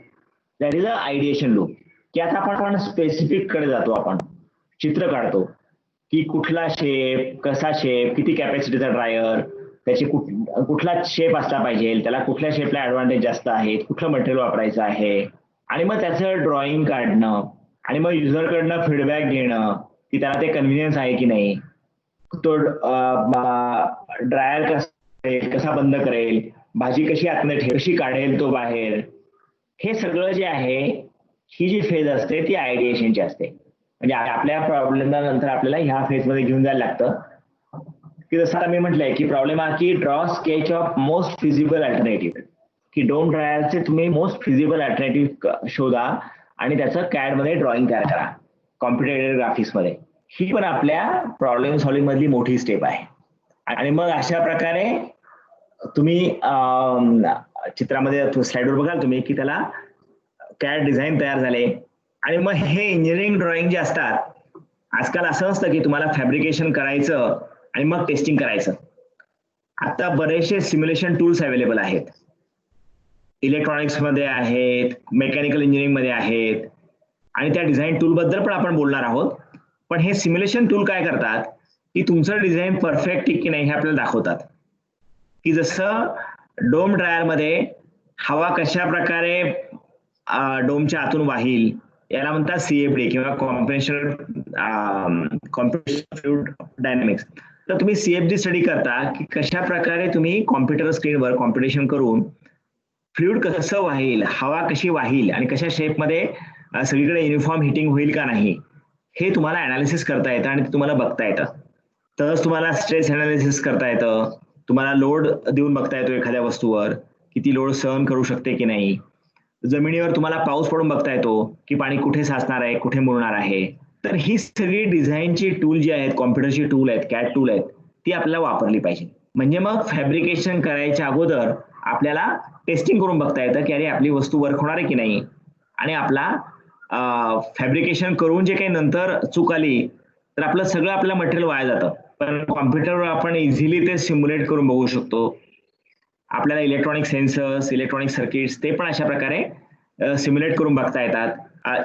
दॅट इज अ आयडिएशन लूप, की आता आपण स्पेसिफिक कडे जातो, आपण चित्र काढतो की कुठला शेप, कसा शेप, किती कॅपॅसिटीचा ड्रायर, त्याची कुठला शेप असला पाहिजे, त्याला कुठल्या शेपला ऍडव्हान्टेज जास्त आहेत, कुठलं मटेरियल वापरायचं आहे, आणि मग त्याचं ड्रॉइंग काढणं आणि मग युजरकडनं फीडबॅक घेणं की त्याला ते कन्व्हिनियन्स आहे की नाही, तो ड्रायर कसा बंद करेल, भाजी कशी आतमध्ये कशी काढेल तो बाहेर. हे सगळं जे आहे, ही जी फेज असते ती आयडिएशनची असते. म्हणजे आपल्या प्रॉब्लेमला नंतर आपल्याला ह्या फेज मध्ये घेऊन जायला लागतं, की जसं आता मी म्हटलंय की प्रॉब्लेम हा की draw sketch of most feasible alternative, की डोम ड्रायरचे तुम्ही मोस्ट फिजिबल अल्टरनेटिव्ह शोधा आणि त्याचं CAD मध्ये ड्रॉइंग तयार करा, कॉम्प्युटर एडेड ग्राफिक्स मध्ये. ही पण आपल्या प्रॉब्लेम सॉल्व्हिंग मधली मोठी स्टेप आहे. आणि मग अशा प्रकारे तुम्ही चित्रामध्ये स्लाइडवर बघाल तुम्ही की त्याला CAD डिझाईन तयार झाले. आणि मग हे इंजिनिअरिंग ड्रॉइंग जे असतात, आजकाल असं असतं की तुम्हाला फॅब्रिकेशन करायचं आणि मग टेस्टिंग करायचं. आता बरेचसे सिम्युलेशन टूल्स अवेलेबल आहेत, इलेक्ट्रॉनिक्स मध्ये आहेत, मेकॅनिकल इंजिनिअरिंग मध्ये आहेत, आणि त्या डिझाईन टूल बद्दल पण आपण बोलणार आहोत. पण हे सिम्युलेशन टूल काय करतात की तुमचं डिझाईन परफेक्ट की नाही हे आपल्याला दाखवतात. की जसं डोम ड्रायर मध्ये हवा कशा प्रकारे डोमच्या आतून वाहील, याला म्हणतात CFD किंवा कॉम्प्रेशन फ्लुइड डायनॅमिक्स. तर तुम्ही CFD स्टडी करता की कशा प्रकारे तुम्ही कॉम्प्युटर स्क्रीनवर कॉम्प्युटेशन करून फ्लुइड कसं वाहील, हवा कशी वाहील आणि कशा शेपमध्ये सगळीकडे युनिफॉर्म हिटिंग होईल का नाही, हे तुम्हाला अनालिसिस करता येतं आणि तुम्हाला बघता येतं. तरच तुम्हाला स्ट्रेस अनालिसिस करता येतं, तुम्हाला लोड देऊन बघता येतो एखाद्या वस्तूवर किती लोड सहन करू शकते की नाही. जमिनीवर तुम्हाला पाऊस पडून बघता येतो की पाणी कुठे साचणार आहे, कुठे मुरणार आहे. तर ही सगळी डिझाईनची टूल जी आहेत, कॉम्प्युटरची टूल आहेत, CAD टूल आहेत, ती आपल्याला वापरली पाहिजे. म्हणजे मग फॅब्रिकेशन करायच्या अगोदर आपल्याला टेस्टिंग करून बघता येतं की अरे आपली वस्तू वर्क होणार आहे की नाही. आणि आपला फॅब्रिकेशन करून जे काही नंतर चूक आली तर आपलं सगळं आपलं मटेरियल वाया जातं. पण कॉम्प्युटरवर आपण इझिली ते सिम्युलेट करून बघू शकतो. आपल्याला इलेक्ट्रॉनिक सेन्सर्स, इलेक्ट्रॉनिक सर्किट्स ते पण अशा प्रकारे सिम्युलेट करून बघता येतात.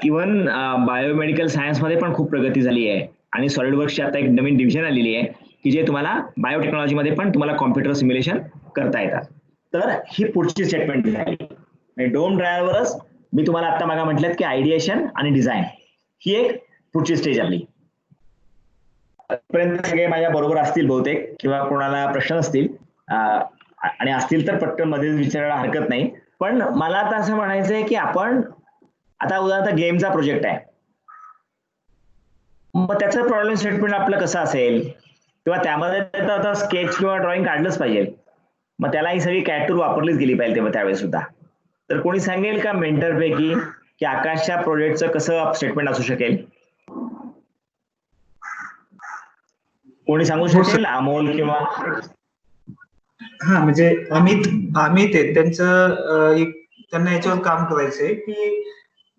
इव्हन बायोमेडिकल सायन्समध्ये पण खूप प्रगती झाली आहे आणि सॉलिडवर्क्सची आता एक नवीन डिव्हिजन आलेली आहे की जे तुम्हाला बायोटेक्नॉलॉजीमध्ये पण तुम्हाला कॉम्प्युटर सिम्युलेशन करता येतात. तर ही पुढची स्टेटमेंट झाली. डोम ड्रायव्हरच मी तुम्हाला आता मागा म्हटलं की आयडिएशन आणि डिझाईन ही एक पुढची स्टेज आपली. आतापर्यंत सगळे माझ्या बरोबर असतील बहुतेक, किंवा कोणाला प्रश्न असतील आणि असतील तर पटकन मध्ये विचारायला हरकत नाही. पण मला आता असं म्हणायचंय की आपण आता उदाहरणार्थ गेमचा प्रोजेक्ट आहे, मग त्याचं प्रॉब्लेम स्टेटमेंट आपलं कसं असेल, किंवा त्यामध्ये आता स्केच किंवा ड्रॉइंग काढलंच पाहिजे, मग त्याला ही सगळी कॅट टूल वापरलीच गेली पाहिजे तेव्हा त्यावेळेस सुद्धा. तर कोणी सांगेल का मेंटर पैकी की आकाशच्या प्रोजेक्टचं कसं स्टेटमेंट असू शकेल? कोणी सांगू शकेल? अमोल किंवा हा, म्हणजे अमित आहे त्यांचं त्यांना याच्यावर काम करायचंय की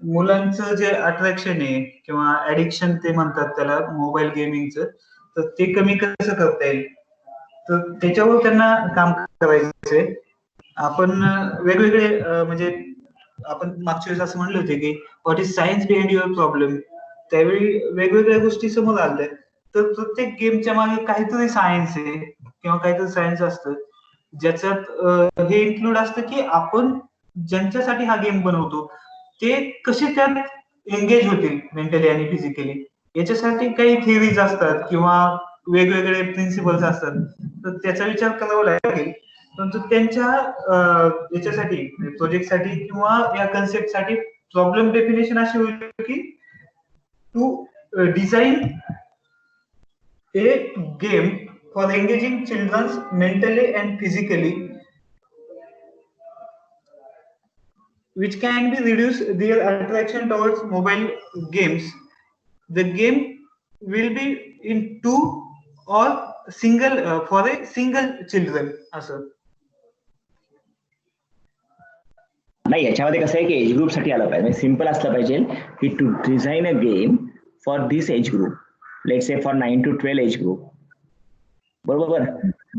मुलांचं जे अट्रॅक्शन आहे किंवा ऍडिक्शन ते म्हणतात त्याला मोबाईल गेमिंगचं, तर ते कमी कसं करता येईल, तर त्याच्यावर त्यांना काम करायचंय. आपण वेगवेगळे म्हणजे आपण मागच्या वेळेस असं म्हणले होते की what is science behind your problem, त्यावेळी वेगवेगळ्या गोष्टी समोर आल्या. तर प्रत्येक गेमच्या मागे काहीतरी सायन्स आहे किंवा काहीतरी सायन्स असतं, ज्याच्यात हे इन्क्लूड असतं की आपण ज्यांच्यासाठी हा गेम बनवतो ते कसे त्यात एंगेज होतील मेंटली आणि फिजिकली. याच्यासाठी काही थिअरीज असतात किंवा वेगवेगळे प्रिन्सिपल्स असतात, तर त्याचा विचार करावा लागेल. परंतु त्यांच्या याच्यासाठी प्रोजेक्टसाठी किंवा या कन्सेप्टसाठी प्रॉब्लेम डेफिनेशन अशी होईल की to design a game for engaging children mentally and physically, which can be reduce their attraction towards mobile games. The game will be in two or single for a single children असं. नाही, याच्यामध्ये कसं आहे की age group साठी आलं पाहिजे, simple असलं पाहिजे की to design a game for this age group, let say for 9 to 12 age group, बरोबर,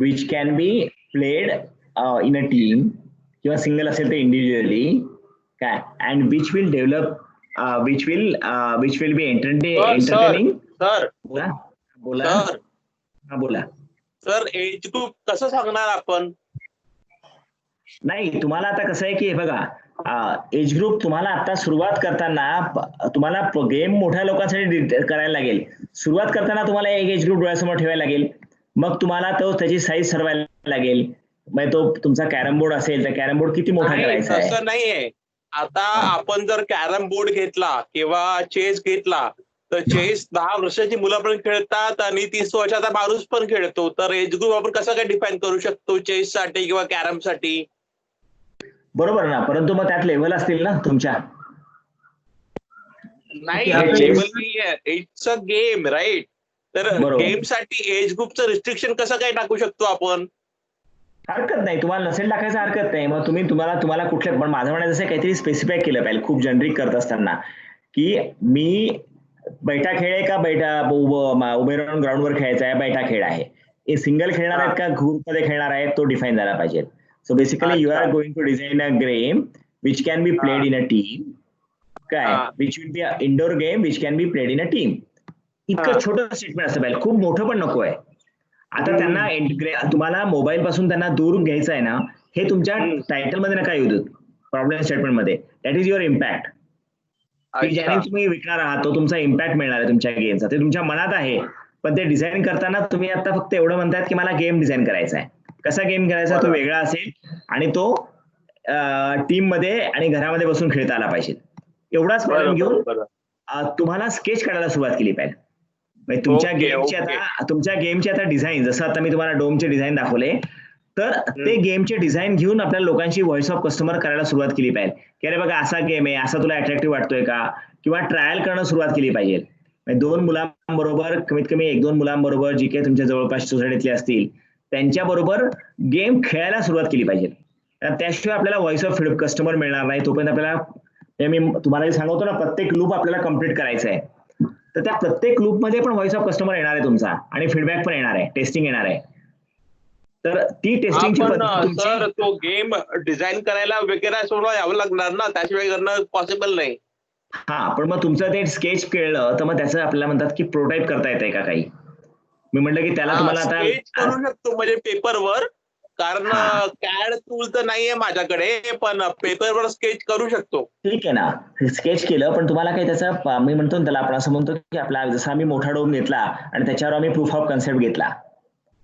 which can be played in a team किंवा सिंगल असेल तर इंडिव्हिज्युअली, काय, and which will develop which will be entertaining. Sir बोला बोला. हा बोला sir, age group कसं सांगणार आपण? नाही, तुम्हाला आता कसं आहे की बघा, एज ग्रुप तुम्हाला आता सुरुवात करताना तुम्हाला गेम मोठ्या लोकांसाठी करायला लागेल. सुरुवात करताना तुम्हाला एक एज ग्रुप डोळ्यासमोर ठेवायला लागेल, मग तुम्हाला तो त्याची साईज ठरवायला लागेल. मग तो तुमचा कॅरम बोर्ड असेल तर कॅरम बोर्ड किती मोठा करायचा आहे. तसं नाहीये. आता आपण जर कॅरम बोर्ड घेतला किंवा चेस घेतला तर चेस 10 वर्षाची मुलं पण खेळतात आणि 30 वर्षाचा माणूस पण खेळतो. तर एज ग्रुप आपण कसं काय डिफाईन करू शकतो चेस साठी किंवा कॅरम साठी? बरोबर ना, परंतु मग त्यात लेव्हल असतील ना तुमच्या. नाही, आपलं लेवल नाहीये, इट्स अ गेम, राईट? तर बरोबर. गेम साठी एज ग्रुपचं रिस्ट्रिक्शन कसं काय टाकू शकतो आपण? हरकत नाही, तुम्हाला नसेल टाकायचं हरकत नाही. मग तुम्हाला कुठल्या, पण माझं म्हणायचं असं काहीतरी स्पेसिफाय केलं पाहिजे. खूप जनरिक करत असताना की मी बैठा खेळ आहे का उभे राहून ग्राउंडवर खेळायचा आहे, बैठा खेळ आहे, हे सिंगल खेळणार आहेत का ग्रुपमध्ये खेळणार आहेत, तो डिफाईन झाला पाहिजे. So basically you are going to design a game which can be played in a team, काय, which will be a indoor game which can be played in a team. इतकं छोटं स्टेटमेंट असतं पाहिजे, खूप मोठं पण नको आहे. आता त्यांना तुम्हाला मोबाईल पासून त्यांना दूर घ्यायचं आहे ना, हे तुमच्या टायटल मध्ये नका येऊ देत, प्रॉब्लेम स्टेटमेंट मध्ये. That is your impact. की ज्याने तुम्ही विकणार आहात तो तुमचा इम्पॅक्ट मिळणार आहे तुमच्या गेमचा, ते तुमच्या मनात आहे. पण ते डिझाईन करताना तुम्ही आता फक्त एवढं म्हणतायत की मला गेम डिझाईन करायचा आहे. कसा गेम करायचा तो वेगळा असेल आणि तो टीम मध्ये आणि घरामध्ये बसून खेळता आला पाहिजे. एवढाच प्रॉब्लेम घेऊन तुम्हाला स्केच काढायला सुरुवात केली पाहिजे. म्हणजे तुमच्या गेमची आता डिझाईन, जसं आता मी तुम्हाला डोमचे डिझाईन दाखवले, तर ते गेमचे डिझाईन घेऊन आपल्या लोकांची व्हॉइस ऑफ कस्टमर करायला सुरुवात केली पाहिजे. की अरे बघा असा गेम आहे, असा तुला अट्रॅक्टिव्ह वाटतोय का, किंवा ट्रायल करणं सुरुवात केली पाहिजे. 2 मुलांबरोबर, कमीत कमी 1-2 मुलांबरोबर, जी काही तुमच्या जवळपास सोसायटीतले असतील त्यांच्याबरोबर गेम खेळायला सुरुवात केली पाहिजे. त्याशिवाय आपल्याला व्हॉइस ऑफ कस्टमर मिळणार नाही. तोपर्यंत आपल्याला, मी तुम्हाला सांगतो ना, प्रत्येक लूप आपल्याला कम्प्लीट करायचा आहे. तर त्या प्रत्येक लूप मध्ये पण व्हॉइस ऑफ कस्टमर येणार आहे तुमचा, आणि फीडबॅक पण येणार आहे, टेस्टिंग येणार आहे. तर ती टेस्टिंगची पद्धत सर, तो गेम डिझाईन करायला वगैरे सोडवा यावं लागणार ना, त्याशिवाय करणं पॉसिबल नाही. हा, पण मग तुमचं ते स्केच कळलं तर मग त्याचं आपल्याला म्हणतात की प्रोटोटाइप करता येतंय का काही. मी म्हटलं की त्याला तुम्हाला आता स्केच करू शकतो म्हणजे पेपरवर, कारण हा. कॅड टूल तर नाहीये माझ्याकडे, पण पेपरवर स्केच करू शकतो. ठीक आहे ना, स्केच केलं, पण तुम्हाला काही त्याचा मी म्हणतो ना त्याला, आपण असं म्हणतो की आपला जसा आम्ही मोठा डोम घेतला आणि त्याच्यावर आम्ही प्रूफ ऑफ कन्सेप्ट घेतला,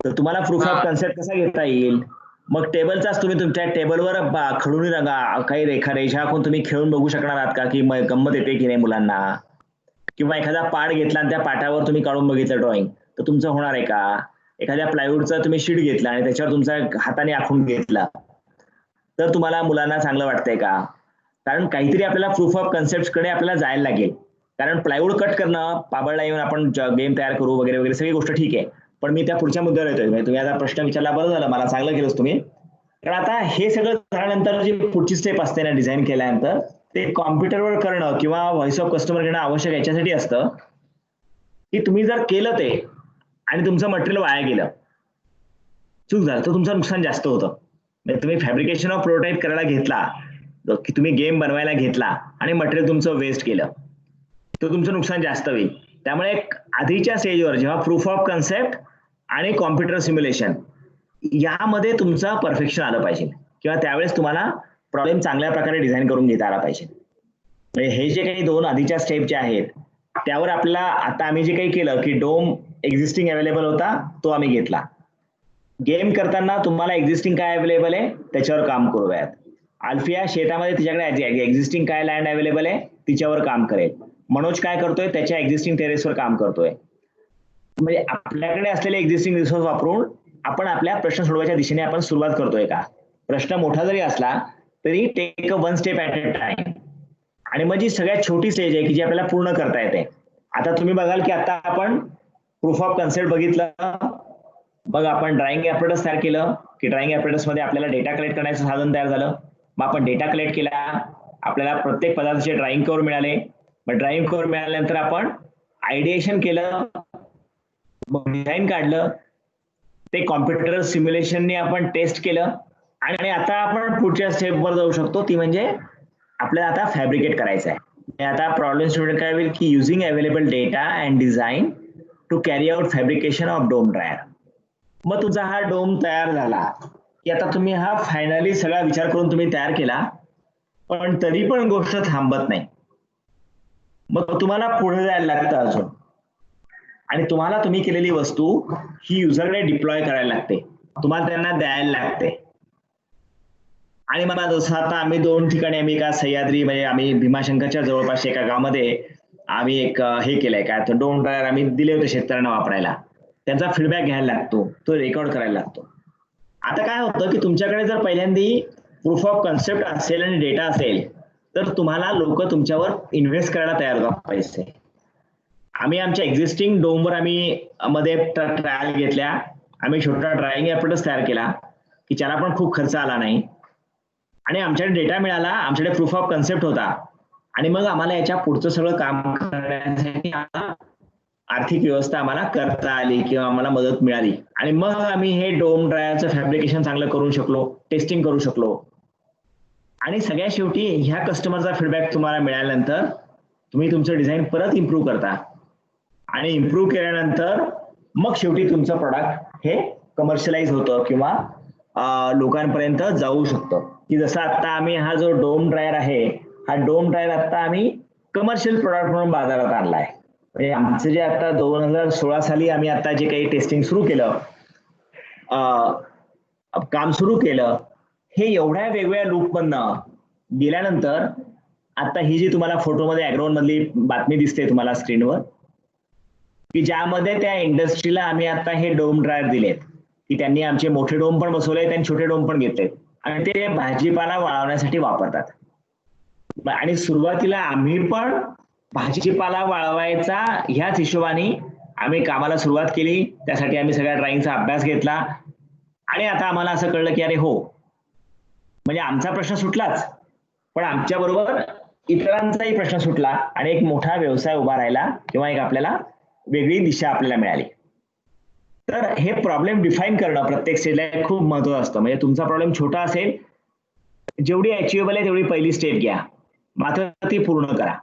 तर तुम्हाला प्रूफ ऑफ हा. कन्सेप्ट कसा घेता येईल? मग टेबलचाच तुम्ही तुमच्या टेबलवर खडून काही रेषा आखून तुम्ही खेळून बघू शकणार आहात का की गंमत येते की नाही मुलांना? किंवा एखादा पाट घेतला आणि त्या पाटावर तुम्ही काढून बघितलं ड्रॉइंग, तर तुमचं होणार आहे का? एखाद्या प्लायवूडचा तुम्ही शीट घेतला आणि त्याच्यावर तुमचा हाताने आखून घेतला, तर तुम्हाला मुलांना चांगलं वाटतंय का? कारण काहीतरी आपल्याला प्रूफ ऑफ कन्सेप्ट कडे आपल्याला जायला लागेल. कारण प्लायवूड कट करणं, पाबळला येऊन आपण गेम तयार करू वगैरे वगैरे सगळी गोष्ट ठीक आहे, पण मी त्या पुढच्या मुद्द्यावर येतोय. म्हणजे तुम्ही आता प्रश्न विचारला, बरं झालं, मला चांगलं केलंच तुम्ही. कारण आता हे सगळं झाल्यानंतर जी पुढची स्टेप असते ना डिझाईन केल्यानंतर, ते कॉम्प्युटरवर करणं किंवा व्हॉइस ऑफ कस्टमर घेणं आवश्यक याच्यासाठी असतं की तुम्ही जर केलं ते आणि तुमचं मटेरियल वाया गेलं, चूक झालं, तर तुमचं नुकसान जास्त होतं. म्हणजे तुम्ही फॅब्रिकेशन ऑफ प्रोटोटाइप करायला घेतला, की तुम्ही गेम बनवायला घेतला आणि मटेरियल तुमचं वेस्ट केलं, तर तुमचं नुकसान जास्त होईल. त्यामुळे आधीच्या स्टेजवर जेव्हा प्रूफ ऑफ कन्सेप्ट आणि कॉम्प्युटर सिम्युलेशन यामध्ये तुमचं परफेक्शन आलं पाहिजे, किंवा त्यावेळेस तुम्हाला प्रॉब्लेम चांगल्या प्रकारे डिझाईन करून घेता आला पाहिजे. म्हणजे हे जे काही दोन आधीच्या स्टेप जे आहेत त्यावर आपल्याला आता आम्ही जे काही केलं की डोम एक्झिस्टिंग अवेलेबल होता तो आम्ही घेतला. गेम करताना तुम्हाला एक्झिस्टिंग काय अवेलेबल आहे त्याच्यावर काम करूयात. अल्फिया शेतामध्ये तिच्याकडे एक्झिस्टिंग काय लँड अवेलेबल आहे तिच्यावर काम करेल. मनोज काय करतोय, त्याच्या एक्झिस्टिंग टेरेसवर काम करतोय. म्हणजे आपल्याकडे असलेले एक्झिस्टिंग रिसोर्स वापरून आपण आपल्या प्रश्न सोडवायच्या दिशेने आपण सुरुवात करतोय का? प्रश्न मोठा जरी असला तरी take a one step at a time. आणि मग जी सगळ्यात छोटी स्टेज आहे की जी आपल्याला पूर्ण करता येते. आता तुम्ही बघाल की आता आपण प्रूफ ऑफ कन्सेप्ट बघितलं, मग आपण ड्रॉइंग ऍपरेटस तयार केलं की ड्रॉइंग ऍपरेटस मध्ये आपल्याला डेटा कलेक्ट करण्याचं साधन तयार झालं. मग आपण डेटा कलेक्ट केला, आपल्याला प्रत्येक पदार्थाचे ड्रॉइंग कव्हर मिळाले. मग ड्रॉइंग कव्हर मिळाल्यानंतर आपण आयडिएशन केलं, मग डिझाईन काढलं, ते कॉम्प्युटर सिम्युलेशनने आपण टेस्ट केलं, आणि आता आपण पुढच्या स्टेपवर जाऊ शकतो, ती म्हणजे आपल्याला आता फॅब्रिकेट करायचं आहे. आता प्रॉब्लेम स्टुडंट काय होईल की using available data and design to carry out fabrication of dome dryer. मग तुझा हा डोम तयार झाला की आता तुम्ही हा फायनली सगळा विचार करून तुम्ही तयार केला, पण तरी पण गोष्ट थांबत नाही. मग तुम्हाला पुढे जायला लागतं अजून, आणि तुम्हाला तुम्ही केलेली वस्तू ही युजरकडे डिप्लॉय करायला लागते, तुम्हाला त्यांना द्यायला लागते. आणि मला जसं आता आम्ही 2 ठिकाणी, आम्ही एका सह्याद्री म्हणजे आम्ही भीमाशंकरच्या जवळपास एका गावामध्ये आम्ही एक हे केलंय काय, तर डोम ड्रायर आम्ही दिले होते शेतकऱ्यांना वापरायला. त्यांचा फीडबॅक घ्यायला लागतो, तो रेकॉर्ड करायला लागतो. आता काय होतं की तुमच्याकडे जर पहिल्यांदा प्रूफ ऑफ कन्सेप्ट असेल आणि डेटा असेल तर तुम्हाला लोक तुमच्यावर इन्व्हेस्ट करायला तयार होतात पैसे. आम्ही आमच्या एक्झिस्टिंग डोमवर आम्ही मध्ये ट्रायल घेतल्या, आम्ही छोटा ड्रॉइंग ऍपरेटस तयार केला की ज्याला पण खूप खर्च आला नाही, आणि आमच्याकडे डेटा मिळाला, आमच्याकडे प्रूफ ऑफ कन्सेप्ट होता, आणि मग आम्हाला याच्या पुढचं सगळं काम करण्यासाठी आर्थिक व्यवस्था आम्हाला करता आली किंवा आम्हाला मदत मिळाली. आणि मग आम्ही हे डोम ड्रायरचं फॅब्रिकेशन चांगलं करू शकलो, टेस्टिंग करू शकलो. आणि सगळ्यात शेवटी ह्या कस्टमरचा फीडबॅक तुम्हाला मिळाल्यानंतर तुम्ही तुमचं डिझाईन परत इम्प्रूव्ह करता, आणि इम्प्रूव्ह केल्यानंतर मग शेवटी तुमचं प्रॉडक्ट हे कमर्शियलाइज होतं किंवा लोकांपर्यंत जाऊ शकतं. की जसं आता आम्ही हा जो डोम ड्रायर आहे, हा डोम ड्रायर आता आम्ही कमर्शियल प्रोडक्ट म्हणून बाजारात आणलाय. म्हणजे आमचं जे आता 2016 साली आम्ही आता जे काही टेस्टिंग सुरू केलं, काम सुरू केलं, हे एवढ्या वेगवेगळ्या लूपमधनं गेल्यानंतर आता ही जी तुम्हाला फोटोमध्ये बॅकग्राऊंड मधली बातमी दिसते तुम्हाला स्क्रीनवर, की ज्यामध्ये त्या इंडस्ट्रीला आम्ही आता हे डोम ड्रायर दिलेत, की त्यांनी आमचे मोठे डोम पण बसवलेत आणि छोटे डोम पण घेतलेत, आणि ते भाजीपाला वाळवण्यासाठी वापरतात. आणि सुरुवातीला आम्ही पण भाजीपाला वाळवायचा ह्याच हिशोबाने आम्ही कामाला सुरुवात केली. त्यासाठी आम्ही सगळ्या ड्रॉइंगचा अभ्यास घेतला, आणि आता आम्हाला असं कळलं की अरे हो, म्हणजे आमचा प्रश्न सुटलाच, पण आमच्या बरोबर इतरांचाही प्रश्न सुटला, आणि एक मोठा व्यवसाय उभा राहिला, किंवा एक आपल्याला वेगळी दिशा आपल्याला मिळाली. तर हे प्रॉब्लेम डिफाईन करणं प्रत्येक स्टेजला खूप महत्त्वाचं असतं. म्हणजे तुमचा प्रॉब्लेम छोटा असेल, जेवढी अचिव्हेबल आहे तेवढी पहिली स्टेप घ्या, मात्र ती पूर्ण करा.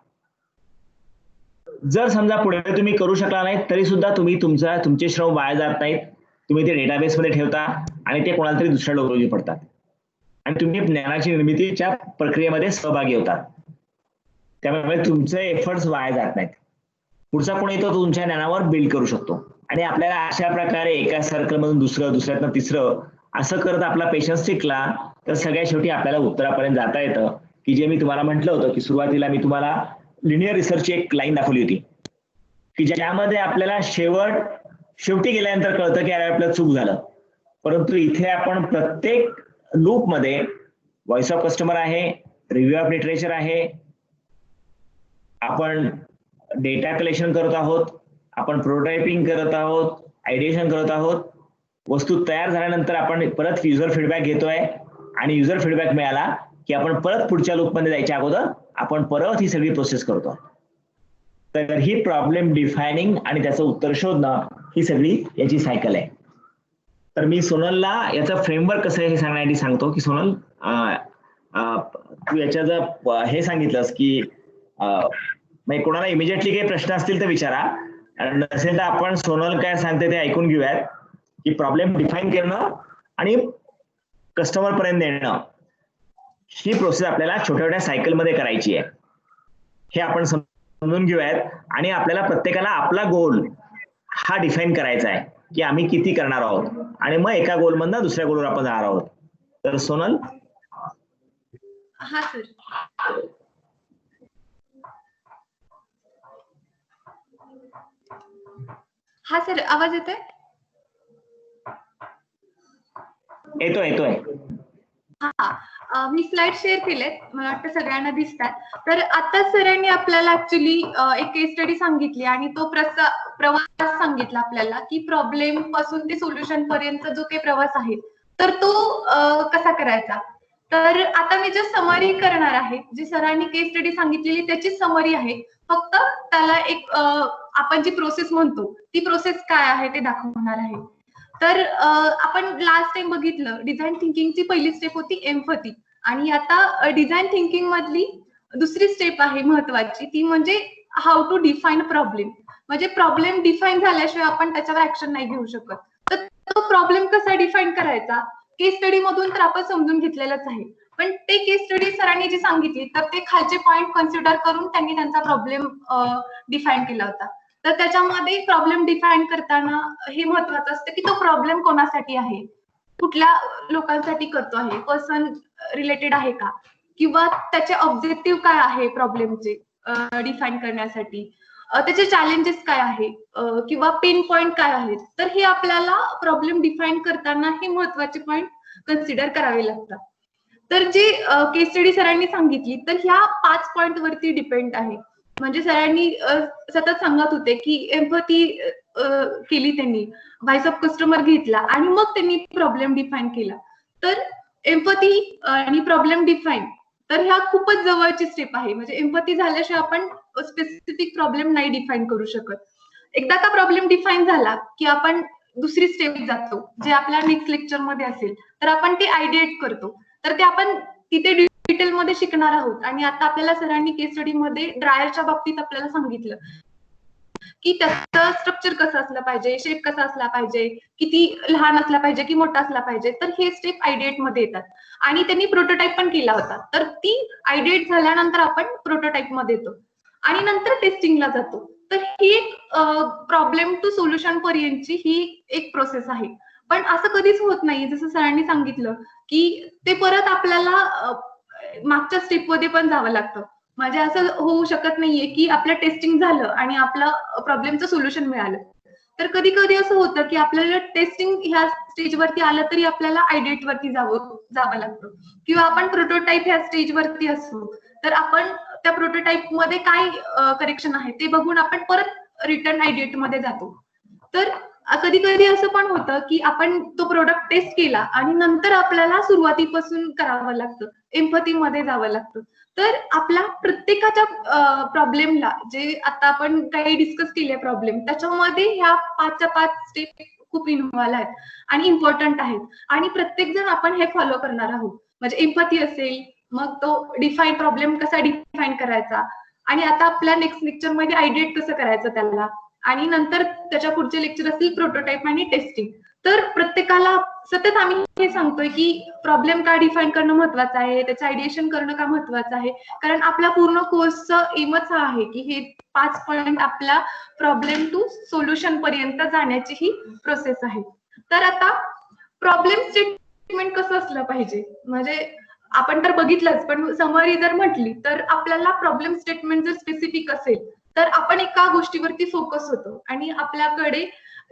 जर समजा पुढे तुम्ही करू शकला नाही तरी सुद्धा तुमचे श्रम वाया जात नाहीत, तुम्ही ते डेटाबेसमध्ये ठेवता आणि ते कोणाला तरी दुसऱ्या उपयोगी पडतात आणि तुम्ही ज्ञानाची निर्मितीच्या प्रक्रियेमध्ये सहभागी होतात. त्यामुळे तुमचे एफर्ट्स वाया जात नाहीत. पुढचा कोणी येतो तो तुमच्या ज्ञानावर बिल्ड करू शकतो आणि आपल्याला अशा प्रकारे एका सर्कलमधून दुसरं, दुसऱ्यातनं तिसरं असं करत आपला पेशन्स टिकला तर सगळ्यात शेवटी आपल्याला उत्तरापर्यंत जाता येतं, की जे मी तुम्हाला म्हटलं होतं की सुरुवातीला मी तुम्हाला लिनियर रिसर्चची एक लाईन दाखवली होती की ज्यामध्ये आपल्याला शेवटी गेल्यानंतर कळतं की अरे आपलं चूक झालं. परंतु इथे आपण प्रत्येक लूपमध्ये व्हॉइस ऑफ कस्टमर आहे, रिव्ह्यू ऑफ लिटरेचर आहे, आपण डेटा कलेक्शन करत आहोत, आपण प्रोटोटायपिंग करत आहोत, आयडिएशन करत आहोत. वस्तू तयार झाल्यानंतर आपण परत युजर फीडबॅक घेतोय आणि युजर फीडबॅक मिळाला की आपण परत पुढच्या लूपमध्ये जायच्या अगोदर आपण परत ही सगळी प्रोसेस करतो. तर ही प्रॉब्लेम डिफायनिंग आणि त्याचं उत्तर शोधणं ही सगळी याची सायकल आहे. तर मी सोनलला याचं फ्रेमवर्क कसं आहे हे सांगण्यासाठी सांगतो की सोनल तू याच्या जर हे सांगितलंस की म्हणजे कोणाला इमिजिएटली काही प्रश्न असतील तर विचारा, नसेल तर आपण सोनल काय सांगते ते ऐकून घेऊयात की प्रॉब्लेम डिफाईन करणं आणि कस्टमर पर्यंत नेणं ही प्रोसेस आपल्याला छोट्या छोट्या सायकलमध्ये करायची आहे हे आपण समजून घेऊयात आणि आपल्याला प्रत्येकाला आपला गोल हा डिफाईन करायचा आहे की आम्ही किती करणार आहोत आणि मग एका गोलमधनं दुसऱ्या गोलवर आपण जाणार आहोत. तर सोनल. हा सर. हा सर, आवाज येतोय? येतोय. हा, मी स्लाइड शेअर केलेत, मला वाटतं सगळ्यांना दिसतात. तर आता सरांनी आपल्याला ऍक्च्युली एक केस स्टडी सांगितली आणि तो प्रवास सांगितला आपल्याला की प्रॉब्लेम पासून ते सोल्युशन पर्यंत जो काही प्रवास आहे तर तो कसा करायचा. तर आता मी जे समरी करणार आहे, जी सरांनी केस स्टडी सांगितलेली त्याची समरी आहे. फक्त त्याला एक आपण जी प्रोसेस म्हणतो ती प्रोसेस काय आहे ते दाखवणार आहे. तर आपण लास्ट टाइम बघितलं डिझाईन थिंकिंगची पहिली स्टेप होती एम्पॅथी आणि आता डिझाईन थिंकिंग मधली दुसरी स्टेप आहे महत्वाची, ती म्हणजे हाऊ टू डिफाईन प्रॉब्लेम. म्हणजे प्रॉब्लेम डिफाईन झाल्याशिवाय आपण त्याच्यावर ऍक्शन नाही घेऊ शकत. तर तो प्रॉब्लेम कसा डिफाईन करायचा केस स्टडी मधून तर आपण समजून घेतलेलंच आहे, पण ते केस स्टडी सरांनी जी सांगितली तर ते खालचे पॉइंट कन्सिडर करून त्यांनी त्यांचा प्रॉब्लेम डिफाईन केला होता. तर त्याच्यामध्ये प्रॉब्लेम डिफाईन करताना हे महत्वाचं असतं की तो प्रॉब्लेम कोणासाठी आहे, कुठल्या लोकांसाठी करतो आहे, पर्सन रिलेटेड आहे का, किंवा त्याचे ऑब्जेक्टिव्ह काय आहे प्रॉब्लेमचे डिफाईन करण्यासाठी, त्याचे चॅलेंजेस काय आहे किंवा पेन पॉइंट काय आहेत. तर हे आपल्याला प्रॉब्लेम डिफाईन करताना हे महत्वाचे पॉइंट कन्सिडर करावे लागतात. तर जे केस स्टडी सरांनी सांगितली तर ह्या 5 पॉइंट वरती डिपेंड आहे. म्हणजे सरांनी सतत सांगत होते की एम्पॅथी केली त्यांनी, व्हॉइस ऑफ कस्टमर घेतला आणि मग त्यांनी प्रॉब्लेम डिफाईन केला. तर एम्पॅथी आणि प्रॉब्लेम डिफाईन तर ह्या खूपच जवळची स्टेप आहे. म्हणजे एम्पॅथी झाल्याशिवाय आपण स्पेसिफिक प्रॉब्लेम नाही डिफाईन करू शकत. एकदा का प्रॉब्लेम डिफाईन झाला की आपण दुसरी स्टेप जातो, जे आपल्या नेक्स्ट लेक्चर मध्ये असेल. तर आपण ते आयडिएट करतो. तर ते आपण तिथे डिटेल मध्ये शिकणार आहोत. आणि आता आपल्याला सरांनी केस स्टडी मध्ये ड्रायरच्या बाबतीत आपल्याला सांगितलं की त्याचं स्ट्रक्चर कसं असलं पाहिजे, शेप कसा असला पाहिजे, किती लहान असला पाहिजे की मोठा असला पाहिजे. तर हे स्टेप आयडिएट मध्ये येतात आणि त्यांनी प्रोटोटाइप पण केला होता. तर ती आयडिएट झाल्यानंतर आपण प्रोटोटाइप मध्ये येतो आणि नंतर टेस्टिंगला जातो. तर ही एक प्रॉब्लेम टू सोल्युशन पर्यंतची ही एक प्रोसेस आहे. पण असं कधीच होत नाही, जसं सरांनी सांगितलं की ते परत आपल्याला मागच्या स्टेपमध्ये पण जावं लागतं. म्हणजे असं होऊ शकत नाहीये की आपलं टेस्टिंग झालं आणि आपलं प्रॉब्लेमचं सोल्युशन मिळालं. तर कधी कधी असं होतं की आपल्याला टेस्टिंग ह्या स्टेजवरती आलं तरी आपल्याला आयडिएट वरती जावं लागतं, किंवा आपण प्रोटोटाइप ह्या स्टेजवरती असतो तर आपण त्या प्रोटोटाइप मध्ये काय करेक्शन आहे ते बघून आपण परत रिटर्न आयडिएट मध्ये जातो. तर कधी कधी असं पण होतं की आपण तो प्रोडक्ट टेस्ट केला आणि नंतर आपल्याला सुरुवातीपासून करावं लागतं, एम्पॅथी मध्ये जावं लागतं. तर आपल्या प्रत्येकाच्या प्रॉब्लेमला जे आता आपण काही डिस्कस केले प्रॉब्लेम, त्याच्यामध्ये ह्या 5च्या 5 स्टेप खूप इन्व्हॉल्व आहेत आणि इम्पॉर्टंट आहेत आणि प्रत्येक जण आपण हे फॉलो करणार आहोत. म्हणजे एम्पॅथी असेल, मग तो डिफाईन प्रॉब्लेम कसा डिफाईन करायचा, आणि आता आपल्या नेक्स्ट लेक्चर मध्ये आयडिएट कसं करायचं त्याला, आणि नंतर त्याच्या पुढचे लेक्चर असतील प्रोटोटाइप आणि टेस्टिंग. तर प्रत्येकाला सतत आम्ही हे सांगतोय की प्रॉब्लेम का डिफाईन करणं महत्वाचं आहे, त्याचं आयडिएशन करणं का महत्वाचं आहे, कारण आपल्या पूर्ण कोर्सचं एमच हा आहे की हे 5 पॉइंट आपल्या प्रॉब्लेम टू सोल्युशन पर्यंत जाण्याची ही प्रोसेस आहे. तर आता प्रॉब्लेम स्टेटमेंट कसं असलं पाहिजे, म्हणजे आपण तर बघितलंच, पण समरी जर म्हटली तर आपल्याला प्रॉब्लेम स्टेटमेंट जर स्पेसिफिक असेल तर आपण एका गोष्टीवरती फोकस होतो आणि आपल्याकडे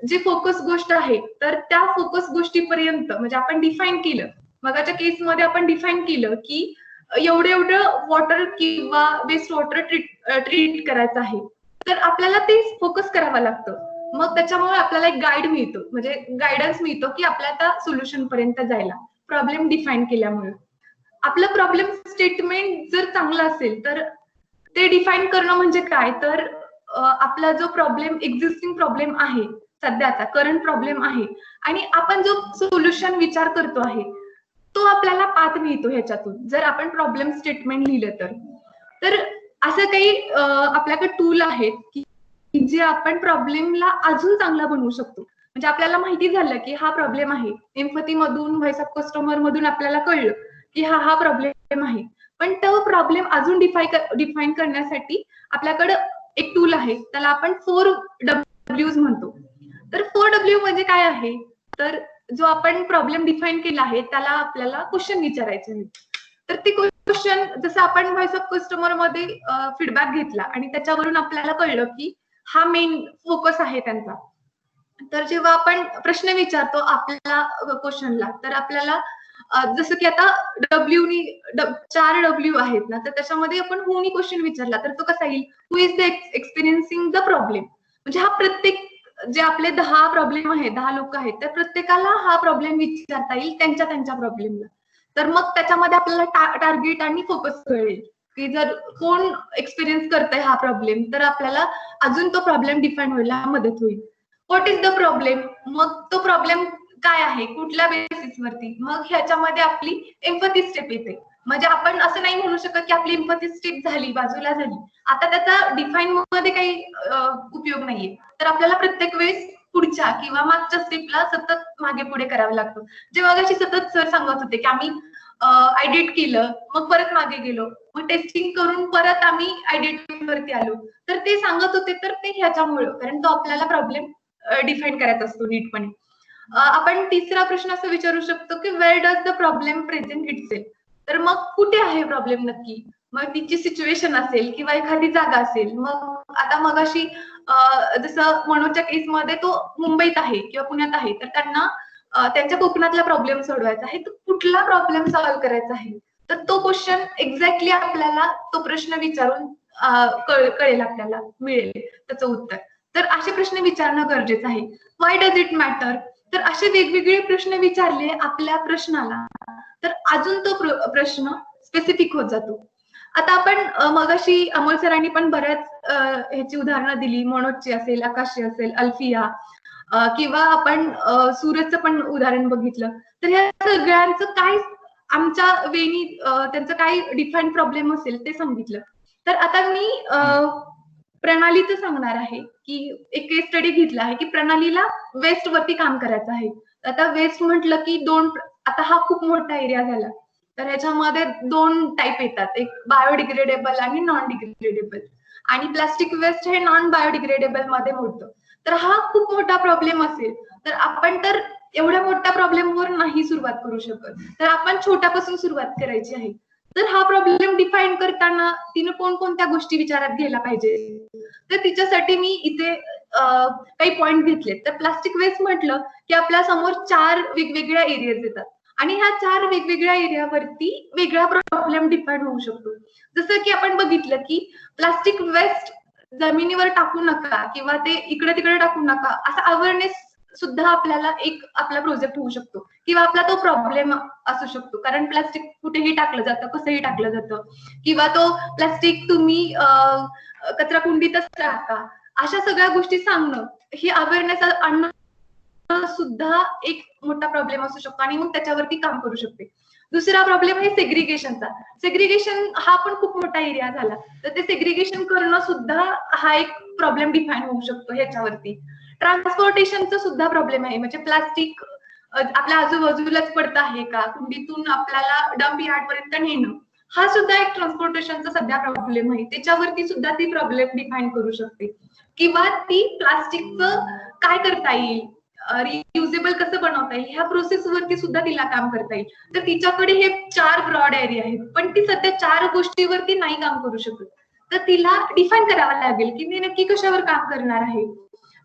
जे फोकस गोष्ट आहे तर त्या फोकस गोष्टीपर्यंत म्हणजे आपण डिफाईन केलं, मगाच्या केसमध्ये आपण डिफाईन केलं की एवढं एवढं वॉटर किंवा वेस्ट वॉटर ट्रीट करायचं आहे, तर आपल्याला ते फोकस करावं लागतं. मग त्याच्यामुळे आपल्याला एक गाईड मिळतो, म्हणजे गायडन्स मिळतो की आपल्या त्या सोल्युशन पर्यंत जायला प्रॉब्लेम डिफाईन केल्यामुळे. आपलं प्रॉब्लेम स्टेटमेंट जर चांगलं असेल तर ते डिफाईन करणं म्हणजे काय, तर आपला जो प्रॉब्लेम एक्झिस्टिंग प्रॉब्लेम आहे, सध्याचा करंट प्रॉब्लेम आहे आणि आपण जो सोल्युशन विचार करतो आहे तो आपल्याला पाथ मिळतो ह्याच्यातून जर आपण प्रॉब्लेम स्टेटमेंट लिहिलं तर असं काही आपल्याकडे टूल आहेत की जे आपण प्रॉब्लेमला अजून चांगला बनवू शकतो. म्हणजे आपल्याला माहिती झालं की हा प्रॉब्लेम आहे, एम्पॅथी मधून व्हॉइस ऑफ कस्टमर मधून आपल्याला कळलं की हा प्रॉब्लेम आहे, पण तो प्रॉब्लेम अजून डिफाईन करण्यासाठी आपल्याकडे एक टूल आहे, त्याला आपण 4Ws म्हणतो. तर 4W म्हणजे काय आहे, तर जो आपण प्रॉब्लेम डिफाईन केला आहे त्याला आपल्याला क्वेश्चन विचारायचे आहे. तर ते क्वेश्चन जसं आपण व्हॉइस ऑफ कस्टमर मध्ये फीडबॅक घेतला आणि त्याच्यावरून आपल्याला कळलं की हा मेन फोकस आहे त्यांचा. तर जेव्हा आपण प्रश्न विचारतो आपल्या क्वेश्चनला तर आपल्याला जसं की आता डब्ल्यूनी 4W आहेत ना, तर त्याच्यामध्ये आपण हुनी क्वेश्चन विचारला तर तो कसा येईल, who is the experiencing the problem. म्हणजे हा प्रत्येक जे आपले 10 प्रॉब्लेम आहेत, 10 लोक आहेत, तर प्रत्येकाला हा प्रॉब्लेम विचारता येईल त्यांच्या प्रॉब्लेमला. तर मग त्याच्यामध्ये आपल्याला टार्गेट आणि फोकस कळेल की जर कोण एक्सपिरियन्स करतंय हा प्रॉब्लेम तर आपल्याला अजून तो प्रॉब्लेम डिफाईन व्हायला मदत होईल. व्हॉट इज द प्रॉब्लेम, मग तो प्रॉब्लेम काय आहे, कुठल्या बेसिसवरती, मग ह्याच्यामध्ये आपली एम्पॅथी स्टेप येते. म्हणजे आपण असं नाही म्हणू शकत की आपली एम्पॅथी स्टेप झाली, बाजूला झाली, आता त्याचा डिफाईन मध्ये काही उपयोग नाहीये. तर आपल्याला प्रत्येक वेळेस पुढच्या किंवा मागच्या स्टेपला सतत मागे पुढे करावं लागतं. जे मगाशी सतत सर सांगत होते की आम्ही आयडेट केलं, मग परत मागे गेलो, मग टेस्टिंग करून परत आम्ही आयडेट वरती आलो, तर ते सांगत होते तर ते ह्याच्यामुळे, कारण तो आपल्याला प्रॉब्लेम डिफाईन करायचा असतो नीटपणे. आपण तिसरा प्रश्न असं विचारू शकतो की where does the problem present itself. तर मग कुठे आहे प्रॉब्लेम नक्की, मग तिची सिच्युएशन असेल किंवा एखादी जागा असेल. मग आता मगाशी जसं मनोजच्या केसमध्ये तो मुंबईत आहे किंवा पुण्यात आहे, तर त्यांना त्यांच्या कोकणातला प्रॉब्लेम सोडवायचा आहे, तर कुठला प्रॉब्लेम सॉल्व्ह करायचा आहे, तर तो क्वेश्चन एक्झॅक्टली आपल्याला तो प्रश्न विचारून कळेल, आपल्याला मिळेल त्याचं उत्तर. तर असे प्रश्न विचारणं गरजेचं आहे. व्हाय डज इट मॅटर, तर असे वेगवेगळे प्रश्न विचारले आपल्या प्रश्नाला तर अजून तो प्रश्न स्पेसिफिक होत जातो. आता आपण मगाशी अमोल सरांनी पण बऱ्याच ह्याची उदाहरणं दिली, मनोजची असेल, आकाशची असेल, अल्फिया किंवा आपण सूरजचं पण उदाहरण बघितलं. तर ह्या सगळ्यांचं काय आमच्या वेनी त्यांचं काय डिफाईन प्रॉब्लेम असेल ते सांगितलं. तर आता मी प्रणालीचं सांगणार आहे की एक केस स्टडी घेतला आहे की प्रणालीला वेस्ट वरती काम करायचं आहे. आता वेस्ट म्हटलं की आता हा खूप मोठा एरिया झाला, तर ह्याच्यामध्ये 2 टाईप येतात, एक बायोडिग्रेडेबल आणि नॉन डिग्रेडेबल, आणि प्लास्टिक वेस्ट हे नॉन बायोडिग्रेडेबल मध्ये मोडतं. तर हा खूप मोठा प्रॉब्लेम असेल तर आपण तर एवढ्या मोठ्या प्रॉब्लेमवर नाही सुरुवात करू शकत, तर आपण छोट्यापासून सुरुवात करायची आहे. तर हा प्रॉब्लेम डिफाईन करताना तिने कोणकोणत्या गोष्टी विचारात घ्यायला पाहिजे, तर तिच्यासाठी मी इथे काही पॉइंट घेतले. तर प्लास्टिक वेस्ट म्हटलं की आपल्या समोर 4 वेगवेगळ्या एरियाज येतात आणि ह्या 4 वेगवेगळ्या एरियावरती वेगळा प्रॉब्लेम डिफाईन होऊ शकतो. जसं की आपण बघितलं की प्लास्टिक वेस्ट जमिनीवर टाकू नका किंवा ते इकडे तिकडे टाकू नका, असा अवेअरनेस सुद्धा आपल्याला एक आपला प्रोजेक्ट होऊ शकतो किंवा आपला तो प्रॉब्लेम असू शकतो. कारण प्लास्टिक कुठेही टाकलं जातं, कसंही टाकलं जातं, किंवा तो प्लास्टिक तुम्ही कचरा कुंडीतच टाका, अशा सगळ्या गोष्टी सांगणं, ही अवेअरनेस आणणं सुद्धा एक मोठा प्रॉब्लेम असू शकतो आणि मग त्याच्यावरती काम करू शकते. दुसरा प्रॉब्लेम आहे सेग्रिगेशनचा. सेग्रिगेशन हा पण खूप मोठा एरिया झाला, तर ते सेग्रिगेशन करणं सुद्धा हा एक प्रॉब्लेम डिफाईन होऊ शकतो ह्याच्यावरती. ट्रान्सपोर्टेशनचा सुद्धा प्रॉब्लेम आहे, म्हणजे प्लास्टिक आपल्या आजूबाजूलाच पडत आहे का, कुंडीतून आपल्याला डम्प यार्ड पर्यंत नेणं, हा सुद्धा एक ट्रान्सपोर्टेशनचा सध्या प्रॉब्लेम आहे. त्याच्यावरती सुद्धा ती प्रॉब्लेम डिफाईन करू शकते. किंवा ती प्लास्टिकचं काय करता येईल, रियुजेबल कसं बनवता येईल, ह्या प्रोसेस वरती सुद्धा तिला काम करता येईल. तर तिच्याकडे हे 4 ब्रॉड एरिया आहेत, पण ती सध्या 4 गोष्टीवरती नाही काम करू शकत. तर तिला डिफाईन करावं लागेल की ती नक्की कशावर काम करणार आहे.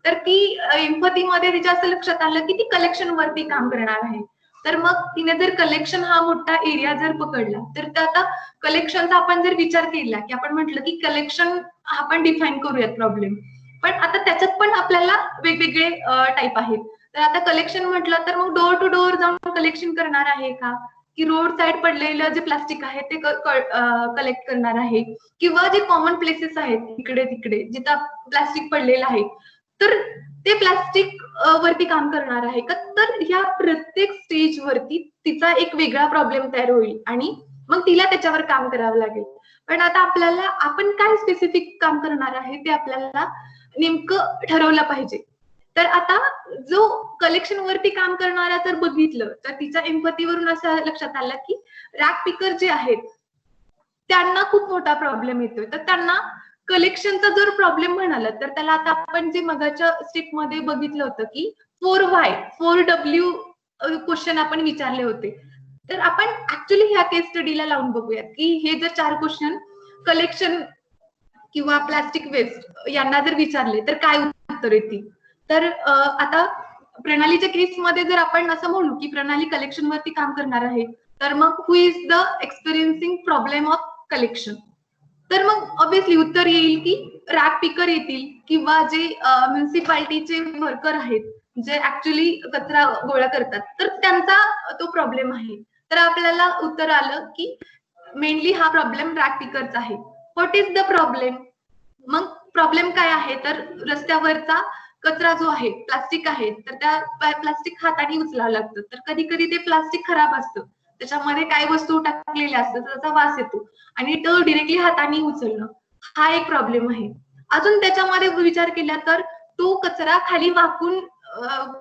तर ती एम्पॅथीमध्ये तिच्या असं लक्षात आलं की ती कलेक्शन वरती काम करणार आहे. तर मग तिने जर कलेक्शन हा मोठा एरिया जर पकडला, तर आता कलेक्शनचा आपण जर विचार केला की आपण म्हटलं की कलेक्शन आपण डिफाईन करूयात प्रॉब्लेम, पण आता त्याच्यात पण आपल्याला वेगवेगळे टाईप आहेत. तर आता कलेक्शन म्हटलं तर मग डोअर टू डोअर जाऊन कलेक्शन करणार आहे का, की रोड साईड पडलेलं जे प्लास्टिक आहे ते कलेक्ट करणार आहे, किंवा जे कॉमन प्लेसेस आहेत इकडे तिकडे जिथं प्लास्टिक पडलेलं आहे तर ते प्लास्टिक वरती काम करणार आहे का. तर ह्या प्रत्येक स्टेज वरती तिचा एक वेगळा प्रॉब्लेम तयार होईल आणि मग तिला त्याच्यावर काम करावं लागेल. पण आता आपल्याला आपण काय स्पेसिफिक काम करणार आहे ते आपल्याला नेमकं ठरवलं पाहिजे. तर आता जो कलेक्शन वरती काम करणारा जर बघितलं तर तिच्या एम्पॅथीवरून असं लक्षात आलं की रॅक पिकर जे आहेत त्यांना खूप मोठा प्रॉब्लेम येतोय. तर त्यांना कलेक्शनचा जर प्रॉब्लेम म्हणाला तर त्याला आता आपण जे मगाच्या स्टेप मध्ये बघितलं होतं की 4 व्हाय 4 W क्वेश्चन आपण विचारले होते. तर आपण ऍक्च्युली ह्या केस स्टडीला लावून बघूयात की हे जर 4 क्वेश्चन कलेक्शन किंवा प्लास्टिक वेस्ट यांना जर विचारले तर काय उत्तर येतील. तर आता प्रणालीच्या केसमध्ये जर आपण असं म्हणू की प्रणाली कलेक्शन वरती काम करणार आहे, तर मग who is the experiencing problem of collection. तर मग ऑब्विसली उत्तर येईल की रॅक पिकर येतील किंवा जे म्युन्सिपाल्टीचे वर्कर आहेत जे ऍक्च्युली कचरा गोळा करतात तर त्यांचा तो प्रॉब्लेम आहे. तर आपल्याला उत्तर आलं की मेनली हा प्रॉब्लेम रॅक पिकरचा आहे. What is the problem. मग प्रॉब्लेम काय आहे तर रस्त्यावरचा कचरा जो आहे प्लास्टिक आहे तर त्या प्लास्टिक हाताने उचलावं लागतं. तर कधी कधी ते प्लास्टिक खराब असतं, त्याच्यामध्ये काही वस्तू टाकलेल्या असतात त्याचा वास येतो आणि तो डिरेक्टली हाताने उचलणं हा एक प्रॉब्लेम आहे. अजून त्याच्यामध्ये विचार केला तर तो कचरा खाली वाकून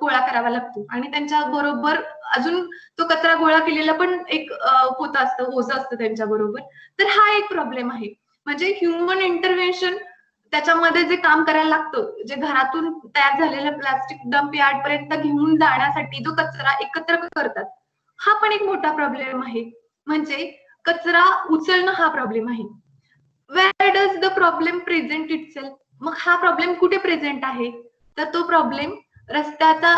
गोळा करावा लागतो आणि त्यांच्या बरोबर अजून तो कचरा गोळा केलेला पण एक पोतं असतं, ओझं असतं त्यांच्या बरोबर. तर हा एक प्रॉब्लेम आहे. म्हणजे ह्युमन इंटरव्हेन्शन त्याच्यामध्ये जे काम करायला लागतं, जे घरातून तयार झालेलं प्लास्टिक डम्प यार्ड पर्यंत घेऊन जाण्यासाठी जो कचरा एकत्र करतात हा पण एक मोठा प्रॉब्लेम आहे. म्हणजे कचरा उचलणं हा प्रॉब्लेम आहे. Where does the problem present itself. मग हा प्रॉब्लेम कुठे प्रेझेंट आहे तर तो प्रॉब्लेम रस्त्याचा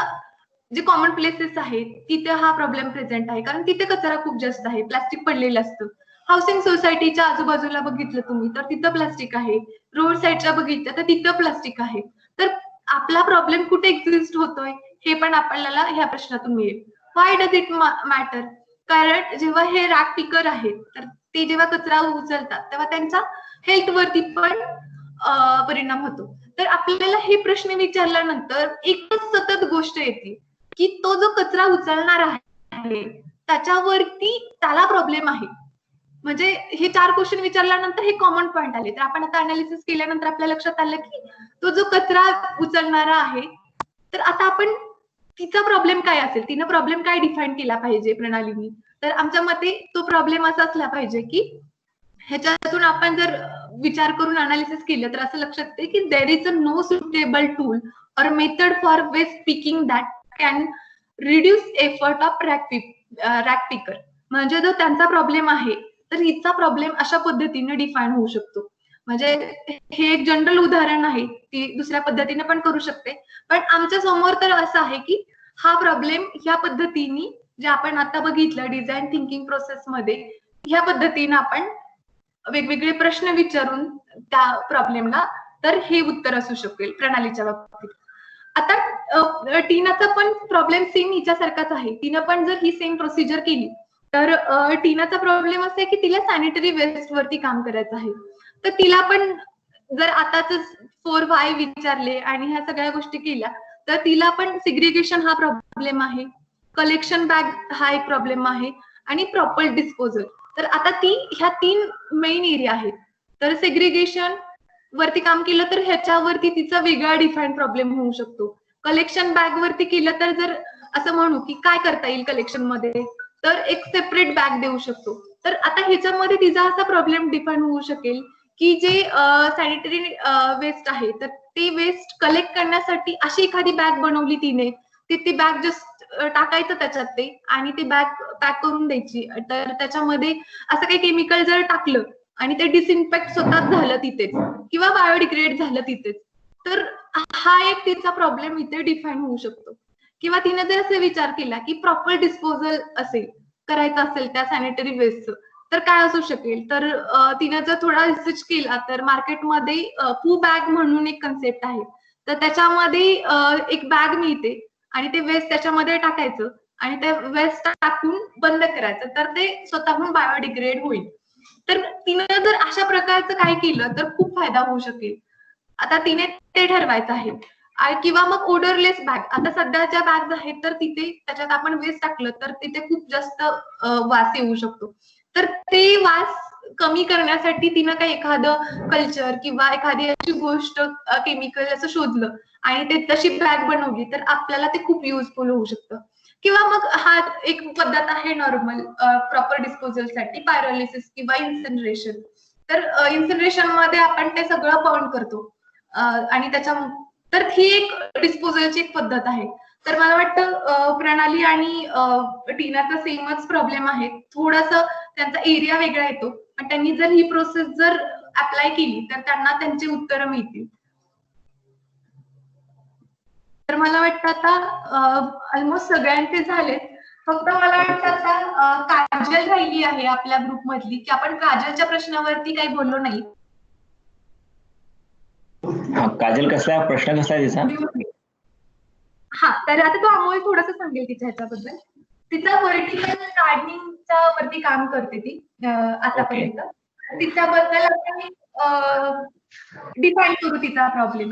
जे कॉमन प्लेसेस आहेत तिथे हा प्रॉब्लेम प्रेझेंट आहे, कारण तिथे कचरा खूप जास्त आहे, प्लास्टिक पडलेलं असतं. हाऊसिंग सोसायटीच्या आजूबाजूला बघितलं तुम्ही तर तिथं प्लास्टिक आहे, रोड साईडच्या बघितलं तर तिथं प्लास्टिक आहे. तर आपला प्रॉब्लेम कुठे एक्झिस्ट होतोय हे पण आपल्याला ह्या प्रश्नातून मिळेल. व्हाय डज इट मॅटर. कारण जेव्हा हे रॅक पिकर आहेत तर ते जेव्हा कचरा उचलतात तेव्हा त्यांच्या हेल्थ वरती पण परिणाम होतो. तर आपल्याला हे प्रश्न विचारल्यानंतर एकच सतत गोष्ट येते की तो जो कचरा उचलणार आहे त्याच्यावरती त्याला प्रॉब्लेम आहे. म्हणजे हे 4 क्वेश्चन विचारल्यानंतर हे कॉमन पॉइंट आले. तर आपण आता अनालिसिस केल्यानंतर आपल्या लक्षात आलं की तो जो कचरा उचलणारा आहे तर आता आपण तिचा प्रॉब्लेम काय असेल, तिनं प्रॉब्लेम काय डिफाईन केला पाहिजे प्रणालीने. तर आमच्या मते तो प्रॉब्लेम असा असला पाहिजे की ह्याच्यातून आपण जर विचार करून अनालिसिस केलं तर असं लक्षात येते की there is a no suitable tool or method for waste picking that can reduce effort of rag picker. म्हणजे जो त्यांचा प्रॉब्लेम आहे तर हिचा प्रॉब्लेम अशा पद्धतीने डिफाईन होऊ शकतो. म्हणजे हे एक जनरल उदाहरण आहे, ती दुसऱ्या पद्धतीने पण करू शकते, पण आमच्या समोर तर असं आहे की हा प्रॉब्लेम ह्या पद्धतीने जे आपण आता बघितलं डिझाईन थिंकिंग प्रोसेस मध्ये ह्या पद्धतीने आपण वेगवेगळे प्रश्न विचारून त्या प्रॉब्लेमला तर हे उत्तर असू शकेल प्रणालीच्या बाबतीत. आता टीनाचा पण प्रॉब्लेम सेम हिच्यासारखाच आहे. तिनं पण जर ही सेम प्रोसिजर केली तर टीनाचा प्रॉब्लेम असा आहे की तिला सॅनिटरी वेस्ट वरती काम करायचं आहे. तर तिला पण जर आताच 4 व्हाय विचारले आणि ह्या सगळ्या गोष्टी केल्या तर तिला पण सिग्रिगेशन हा प्रॉब्लेम आहे, कलेक्शन बॅग हा एक प्रॉब्लेम आहे आणि प्रॉपर डिस्पोजल. तर आता ती ह्या 3 मेन एरिया आहेत. तर सेग्रिगेशन वरती काम केलं तर ह्याच्यावरती तिचा वेगळा डिफाईन प्रॉब्लेम होऊ शकतो. कलेक्शन बॅग वरती केलं तर जर असं म्हणू की काय करता येईल कलेक्शन मध्ये, तर एक सेपरेट बॅग देऊ शकतो. तर आता ह्याच्यामध्ये तिचा असा प्रॉब्लेम डिफाईन होऊ शकेल की जे सॅनिटरी वेस्ट आहे तर ती वेस्ट कलेक्ट करण्यासाठी अशी एखादी बॅग बनवली तिने, ती बॅग जस्ट टाकायचं त्याच्यात ते आणि ती बॅग पॅक करून द्यायची. तर त्याच्यामध्ये असं काही केमिकल जर टाकलं आणि ते डिसइन्फेक्ट स्वतःच झालं तिथेच किंवा बायोडिग्रेड झालं तिथेच, तर हा एक तिचा प्रॉब्लेम इथे डिफाईन होऊ शकतो. किंवा तिने जर असा विचार केला की प्रॉपर डिस्पोजल असेल करायचं असेल त्या सॅनिटरी वेस्टचं, तर काय असू शकेल, तर तिने जर थोडा रिसर्च केला तर मार्केटमध्ये पू बॅग म्हणून एक कन्सेप्ट आहे. तर त्याच्यामध्ये एक बॅग मिळते आणि ते वेस्ट त्याच्यामध्ये टाकायचं आणि ते वेस्ट टाकून बंद करायचं, तर ते स्वतःहून बायोडिग्रेड होईल. तर तिने जर अशा प्रकारचं काय केलं तर खूप फायदा होऊ शकेल. आता तिने ते ठरवायचं आहे. किंवा मग ओडरलेस बॅग, आता सध्या ज्या बॅग्स आहेत तर तिथे त्याच्यात आपण वेस्ट टाकलं तर तिथे खूप जास्त वास येऊ शकतो. तर ते वास कमी करण्यासाठी तिनं काही एखादं कल्चर किंवा एखादी अशी गोष्ट केमिकल असं शोधलं आणि ते तशी बॅग बनवली तर आपल्याला ते खूप युजफुल होऊ शकतं. किंवा मग हा एक पद्धत आहे नॉर्मल प्रॉपर डिस्पोजलसाठी, पायरोलिसिस किंवा इन्सिनरेशन. तर इन्सिनरेशन मध्ये आपण ते सगळं बर्न करतो आणि त्याच्या, तर ही एक डिस्पोजलची एक पद्धत आहे. तर मला वाटतं प्रणाली आणि टीनाचा सेमच प्रॉब्लेम आहे. थोडासा त्यांचा एरिया वेगळा येतो, पण त्यांनी जर ही प्रोसेस जर अप्लाय केली तर त्यांना त्यांची उत्तरं मिळतील. तर मला वाटतं आता ऑलमोस्ट सगळ्यांचे झालेत. फक्त मला वाटतं आता काजल राहिली आहे आपल्या ग्रुप मधली, की आपण काजलच्या प्रश्नावरती काही बोललो नाही. काजल कसला प्रश्न, कसला आहे तिचा? हा, तर आता तो अमोल थोडंसं सांगेल तिच्या ह्याच्याबद्दल. तिचा व्हर्टिकल गार्डनिंगच्या वरती काम करते ती आतापर्यंत. तिच्याबद्दल आपण डिफाईन करू तिचा प्रॉब्लेम.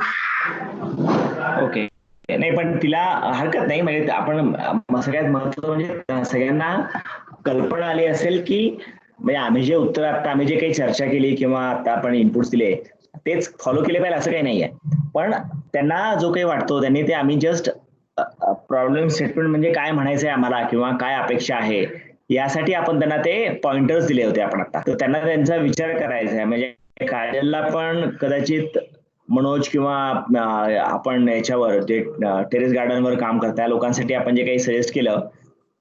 ओके, नाही पण तिला हरकत नाही, म्हणजे आपण सगळ्यात महत्त्वाचं म्हणजे सगळ्यांना कल्पना आली असेल की म्हणजे आम्ही जे उत्तर आता आम्ही जे काही चर्चा केली किंवा आता आपण इनपुट्स दिले तेच फॉलो केले पाहिजे असं काही नाहीये. पण त्यांना जो काही वाटतो त्यांनी ते, आम्ही जस्ट प्रॉब्लेम स्टेटमेंट म्हणजे काय म्हणायचंय आम्हाला किंवा काय अपेक्षा आहे यासाठी आपण त्यांना ते पॉइंटर्स दिले होते आपण आता. तर त्यांना त्यांचा विचार करायचा आहे. म्हणजे काजलला पण कदाचित मनोज किंवा आपण याच्यावर जे टेरेस गार्डनवर काम करताय लोकांसाठी आपण जे काही सजेस्ट केलं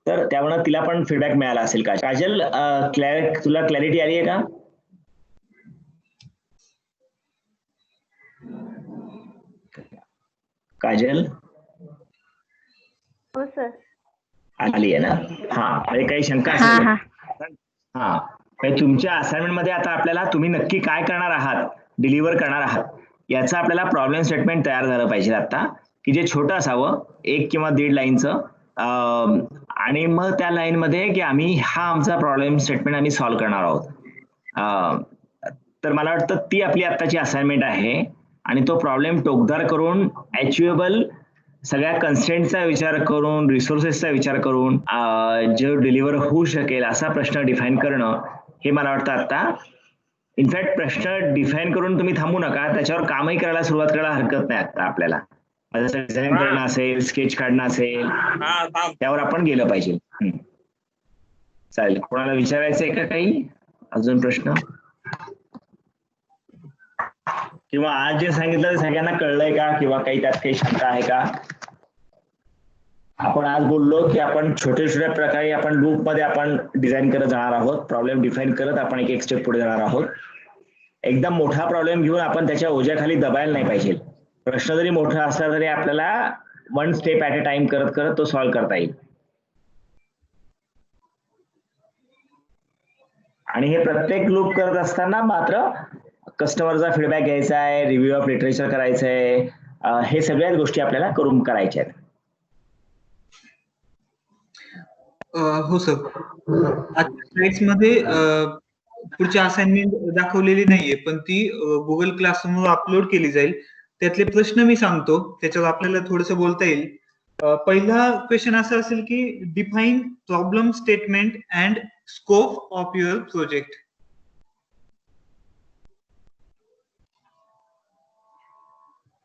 तर त्यामुळे तिला पण फीडबॅक मिळाला असेल. का काजल, तुला क्लॅरिटी आली आहे का? काजल हो सर. आली आहे ना? हा, म्हणजे काही शंका असेल? हा, तुमच्या असाइनमेंट मध्ये आता आपल्याला तुम्ही नक्की काय करणार आहात, डिलिव्हर करणार आहात याचं आपल्याला प्रॉब्लेम स्टेटमेंट तयार झालं पाहिजे आता, की जे छोटं असावं 1 किंवा 1.5 लाईनचं, आणि मग त्या लाईन मध्ये की आम्ही हा आमचा प्रॉब्लेम स्टेटमेंट आम्ही सॉल्व्ह करणार आहोत. तर मला वाटतं ती आपली आत्ताची असाइनमेंट आहे आणि तो प्रॉब्लेम टोकदार करून अचिवेबल सगळ्या कन्स्ट्रेंटचा विचार करून, रिसोर्सेसचा विचार करून जे डिलिव्हर होऊ शकेल असा प्रश्न डिफाईन करणं, हे मला वाटतं आता. इनफॅक्ट प्रश्न डिफाईन करून तुम्ही थांबू नका, त्याच्यावर कामही करायला सुरुवात करायला हरकत नाही आता आपल्याला. जसं डिझाईन करणं असेल, स्केच काढणं असेल, त्यावर आपण गेलं पाहिजे. चालेल, कोणाला विचारायचंय का काही अजून प्रश्न? किंवा आज जे सांगितलं ते सगळ्यांना कळलंय का, किंवा काही त्यात काही शंका आहे का? आपण आज बोललो की आपण छोट्या छोट्या प्रकारे आपण लूप मध्ये आपण डिझाईन करत जाणार आहोत, प्रॉब्लेम डिफाईन करत आपण एक एक स्टेप पुढे जाणार आहोत. एकदम मोठा प्रॉब्लेम घेऊन आपण त्याच्या ओझ्याखाली दबायला नाही पाहिजे. प्रश्न जरी मोठा असला तरी आपल्याला 1 स्टेप ऍट अ टाइम करत करत तो सॉल्व्ह करता येईल. आणि हे प्रत्येक लूप करत असताना मात्र कस्टमरचा फीडबॅक घ्यायचा आहे, रिव्ह्यू ऑफ लिटरेचर करायचं आहे, हे सगळ्याच गोष्टी आपल्याला करून करायच्या आहेत. हो सर. आजच्या स्लाइड्स मध्ये पुढची असाइनमेंट दाखवलेली नाहीये, पण ती गुगल क्लासरूमवर अपलोड केली जाईल. त्यातले प्रश्न मी सांगतो, त्याच्यावर आपल्याला थोडंसं बोलता येईल. पहिला क्वेश्चन असा असेल की define problem statement and scope of your project.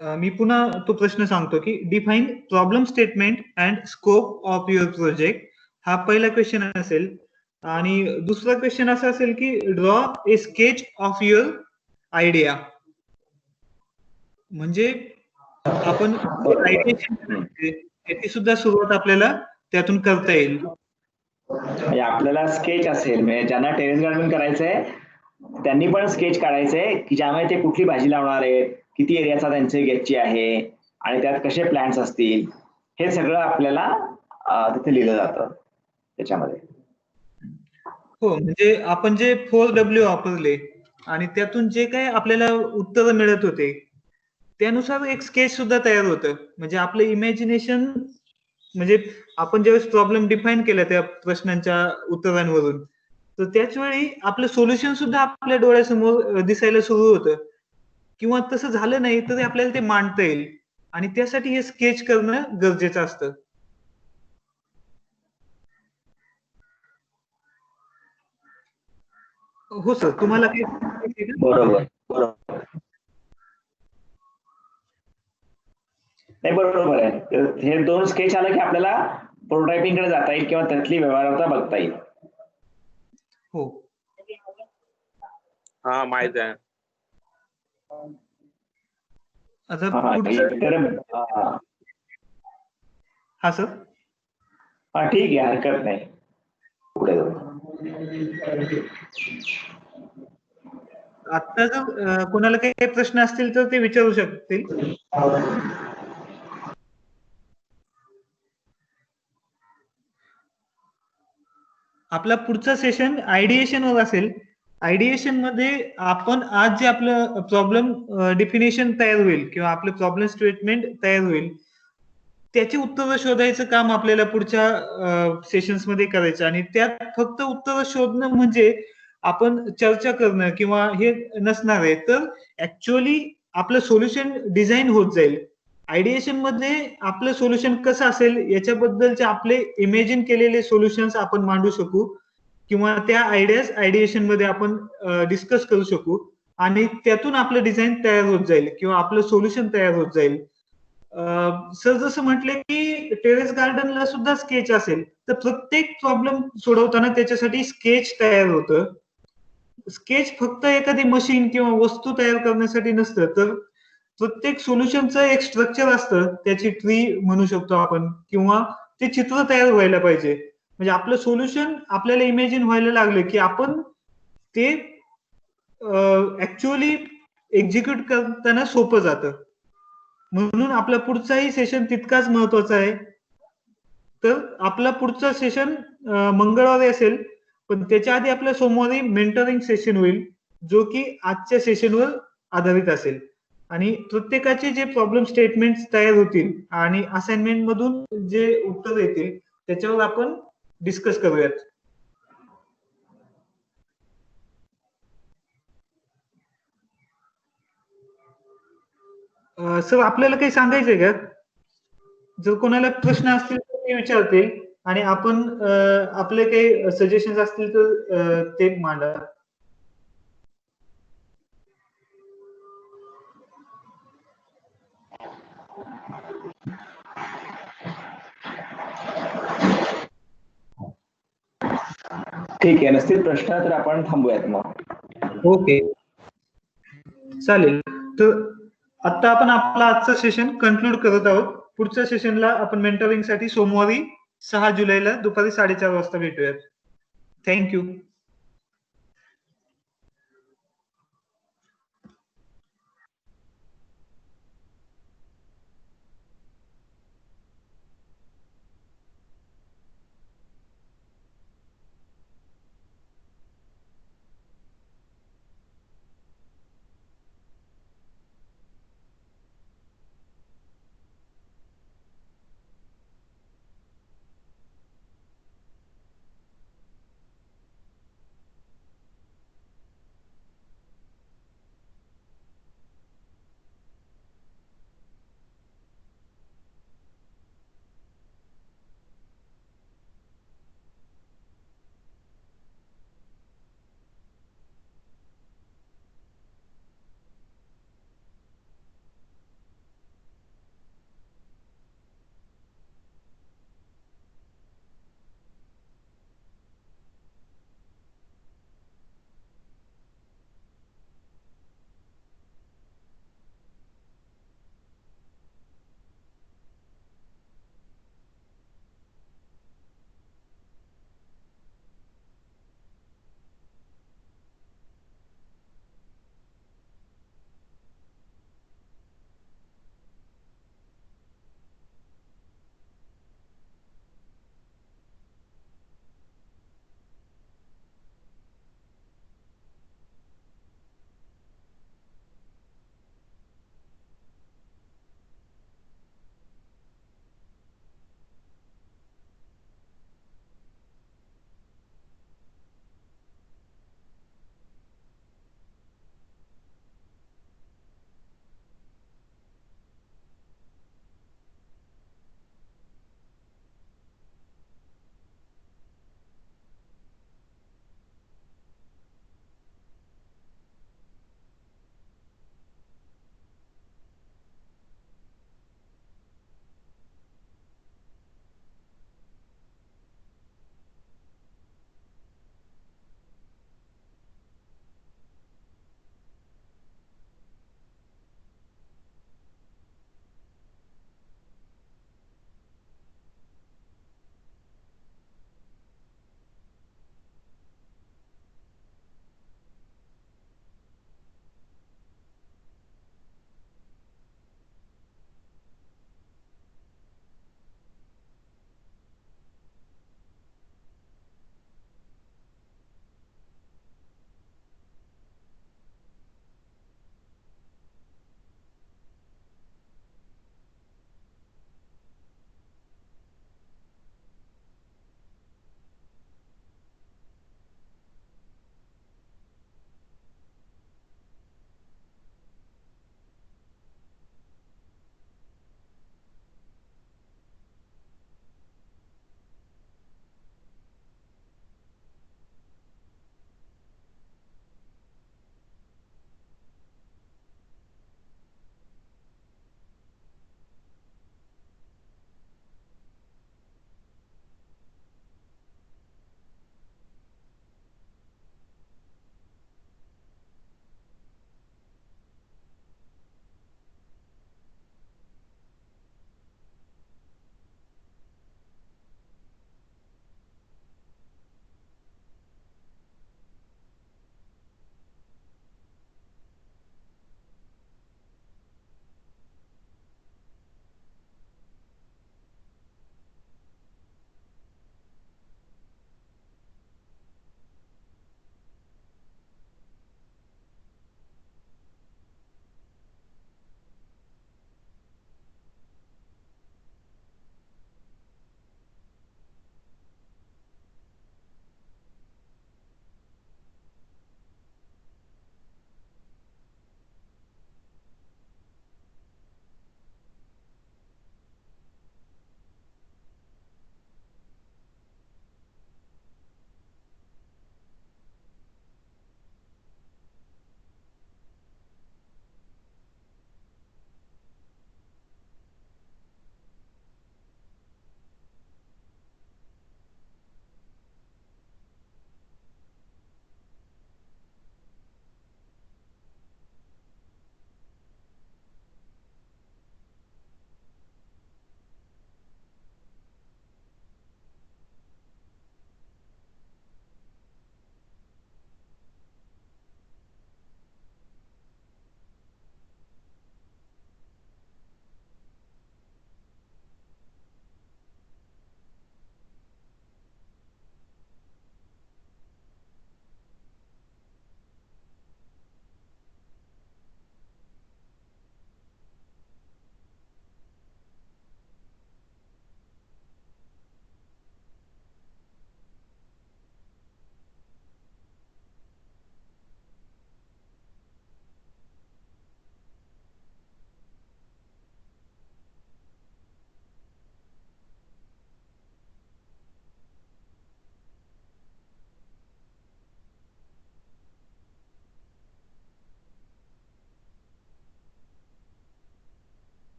मी पुन्हा तो प्रश्न सांगतो की define problem statement and scope of your project, हा पहिला क्वेश्चन असेल. आणि दुसरा क्वेश्चन असा असेल की draw a sketch of your idea. म्हणजे आपण त्याची सुद्धा सुरुवात आपल्याला त्यातून करता येईल. म्हणजे आपल्याला स्केच असेल, म्हणजे ज्यांना टेरेस गार्डन करायचंय त्यांनी पण स्केच काढायचंय की ज्यामध्ये ते कुठली भाजी लावणार आहेत, किती एरियाचा त्यांचे घ्यायची आहे आणि त्यात कसे प्लांट्स असतील, हे सगळं आपल्याला तिथे लिहिलं जातं त्याच्यामध्ये. हो, म्हणजे आपण जे 4W वापरले आणि त्यातून जे काही आपल्याला उत्तर मिळत होते त्यानुसार एक स्केच सुद्धा तयार होतं. म्हणजे आपलं इमॅजिनेशन, म्हणजे आपण ज्यावेळेस प्रॉब्लेम डिफाईन केला त्या प्रश्नांच्या उत्तरांवरून, तर त्याच वेळी आपलं सोल्युशन सुद्धा आपल्या डोळ्यासमोर दिसायला सुरू होतं. किंवा तसं झालं नाही तरी आपल्याला ते मांडता येईल, आणि त्यासाठी हे स्केच करणं गरजेचं असतं. हो सर, तुम्हाला काही सांगायचंय का? बरोबर बरोबर. नाही बरोबर आहे. हे 2 स्केच आलं की आपल्याला प्रोटोटायपिंग कडे जाता येईल किंवा त्यातली व्यवहार्यता बघता येईल. हो. हा माहित आहे. आता हा पुढचं. हा सर. हा ठीक आहे, हरकत नाही. पुढे जाऊ. आता जर कोणाला काही प्रश्न असतील तर ते विचारू शकतील. आपला पुढचा सेशन आयडिएशन वर असेल. आयडिएशन मध्ये आपण आज जे आपलं प्रॉब्लेम डिफिनेशन तयार होईल किंवा आपलं प्रॉब्लेम स्टेटमेंट तयार होईल त्याची उत्तरं शोधायचं काम आपल्याला पुढच्या सेशन्स मध्ये करायचं. आणि त्यात फक्त उत्तरं शोधणं म्हणजे आपण चर्चा करणं किंवा हे नसणार आहे, तर ऍक्च्युअली आपलं सोल्युशन डिझाईन होत जाईल. आयडिएशन मध्ये आपलं सोल्युशन कसं असेल याच्याबद्दलचे आपले इमेजिन केलेले सोल्युशन्स आपण मांडू शकू किंवा त्या आयडियाज आयडिएशन मध्ये आपण डिस्कस करू शकू आणि त्यातून आपलं डिझाईन तयार होत जाईल किंवा आपलं सोल्युशन तयार होत जाईल. सर जसं म्हटले की टेरेस गार्डनला सुद्धा स्केच असेल, तर प्रत्येक प्रॉब्लेम सोडवताना त्याच्यासाठी स्केच तयार होतं. स्केच फक्त एखादी मशीन किंवा वस्तू तयार करण्यासाठी नसतं, तर प्रत्येक सोल्युशनचं एक स्ट्रक्चर असतं, त्याची ट्री म्हणू शकतो आपण, किंवा ते चित्र तयार व्हायला पाहिजे. म्हणजे आपलं सोल्युशन आपल्याला इमॅजिन व्हायला लागलं की आपण ते ऍक्च्युअली एक्झिक्यूट करताना सोपं जातं. म्हणून आपला पुढचाही सेशन तितकाच महत्वाचा आहे. तर आपला पुढचा सेशन मंगळवारी असेल, पण त्याच्या आधी आपल्या सोमवारी मेंटरिंग सेशन होईल, जो की आजच्या सेशनवर आधारित असेल. आणि प्रत्येकाचे जे प्रॉब्लेम स्टेटमेंट तयार होतील आणि असाइनमेंट मधून जे उत्तर येतील त्याच्यावर आपण डिस्कस करूयात. सर आपल्याला काही सांगायचंय का? जर कोणाला प्रश्न असतील तर ते विचारतील आणि आपण आपले काही सजेशन असतील तर ते मांडा. ठीक आहे, नसतील प्रश्न तर आपण थांबूयात मग. ओके, चालेल. तर आता आपण आपला आजचं सेशन कन्क्लूड करत आहोत. पुढच्या सेशनला आपण मेंटरिंग साठी सोमवारी 6 जुलैला दुपारी 4:30 वाजता भेटूयात. थँक्यू.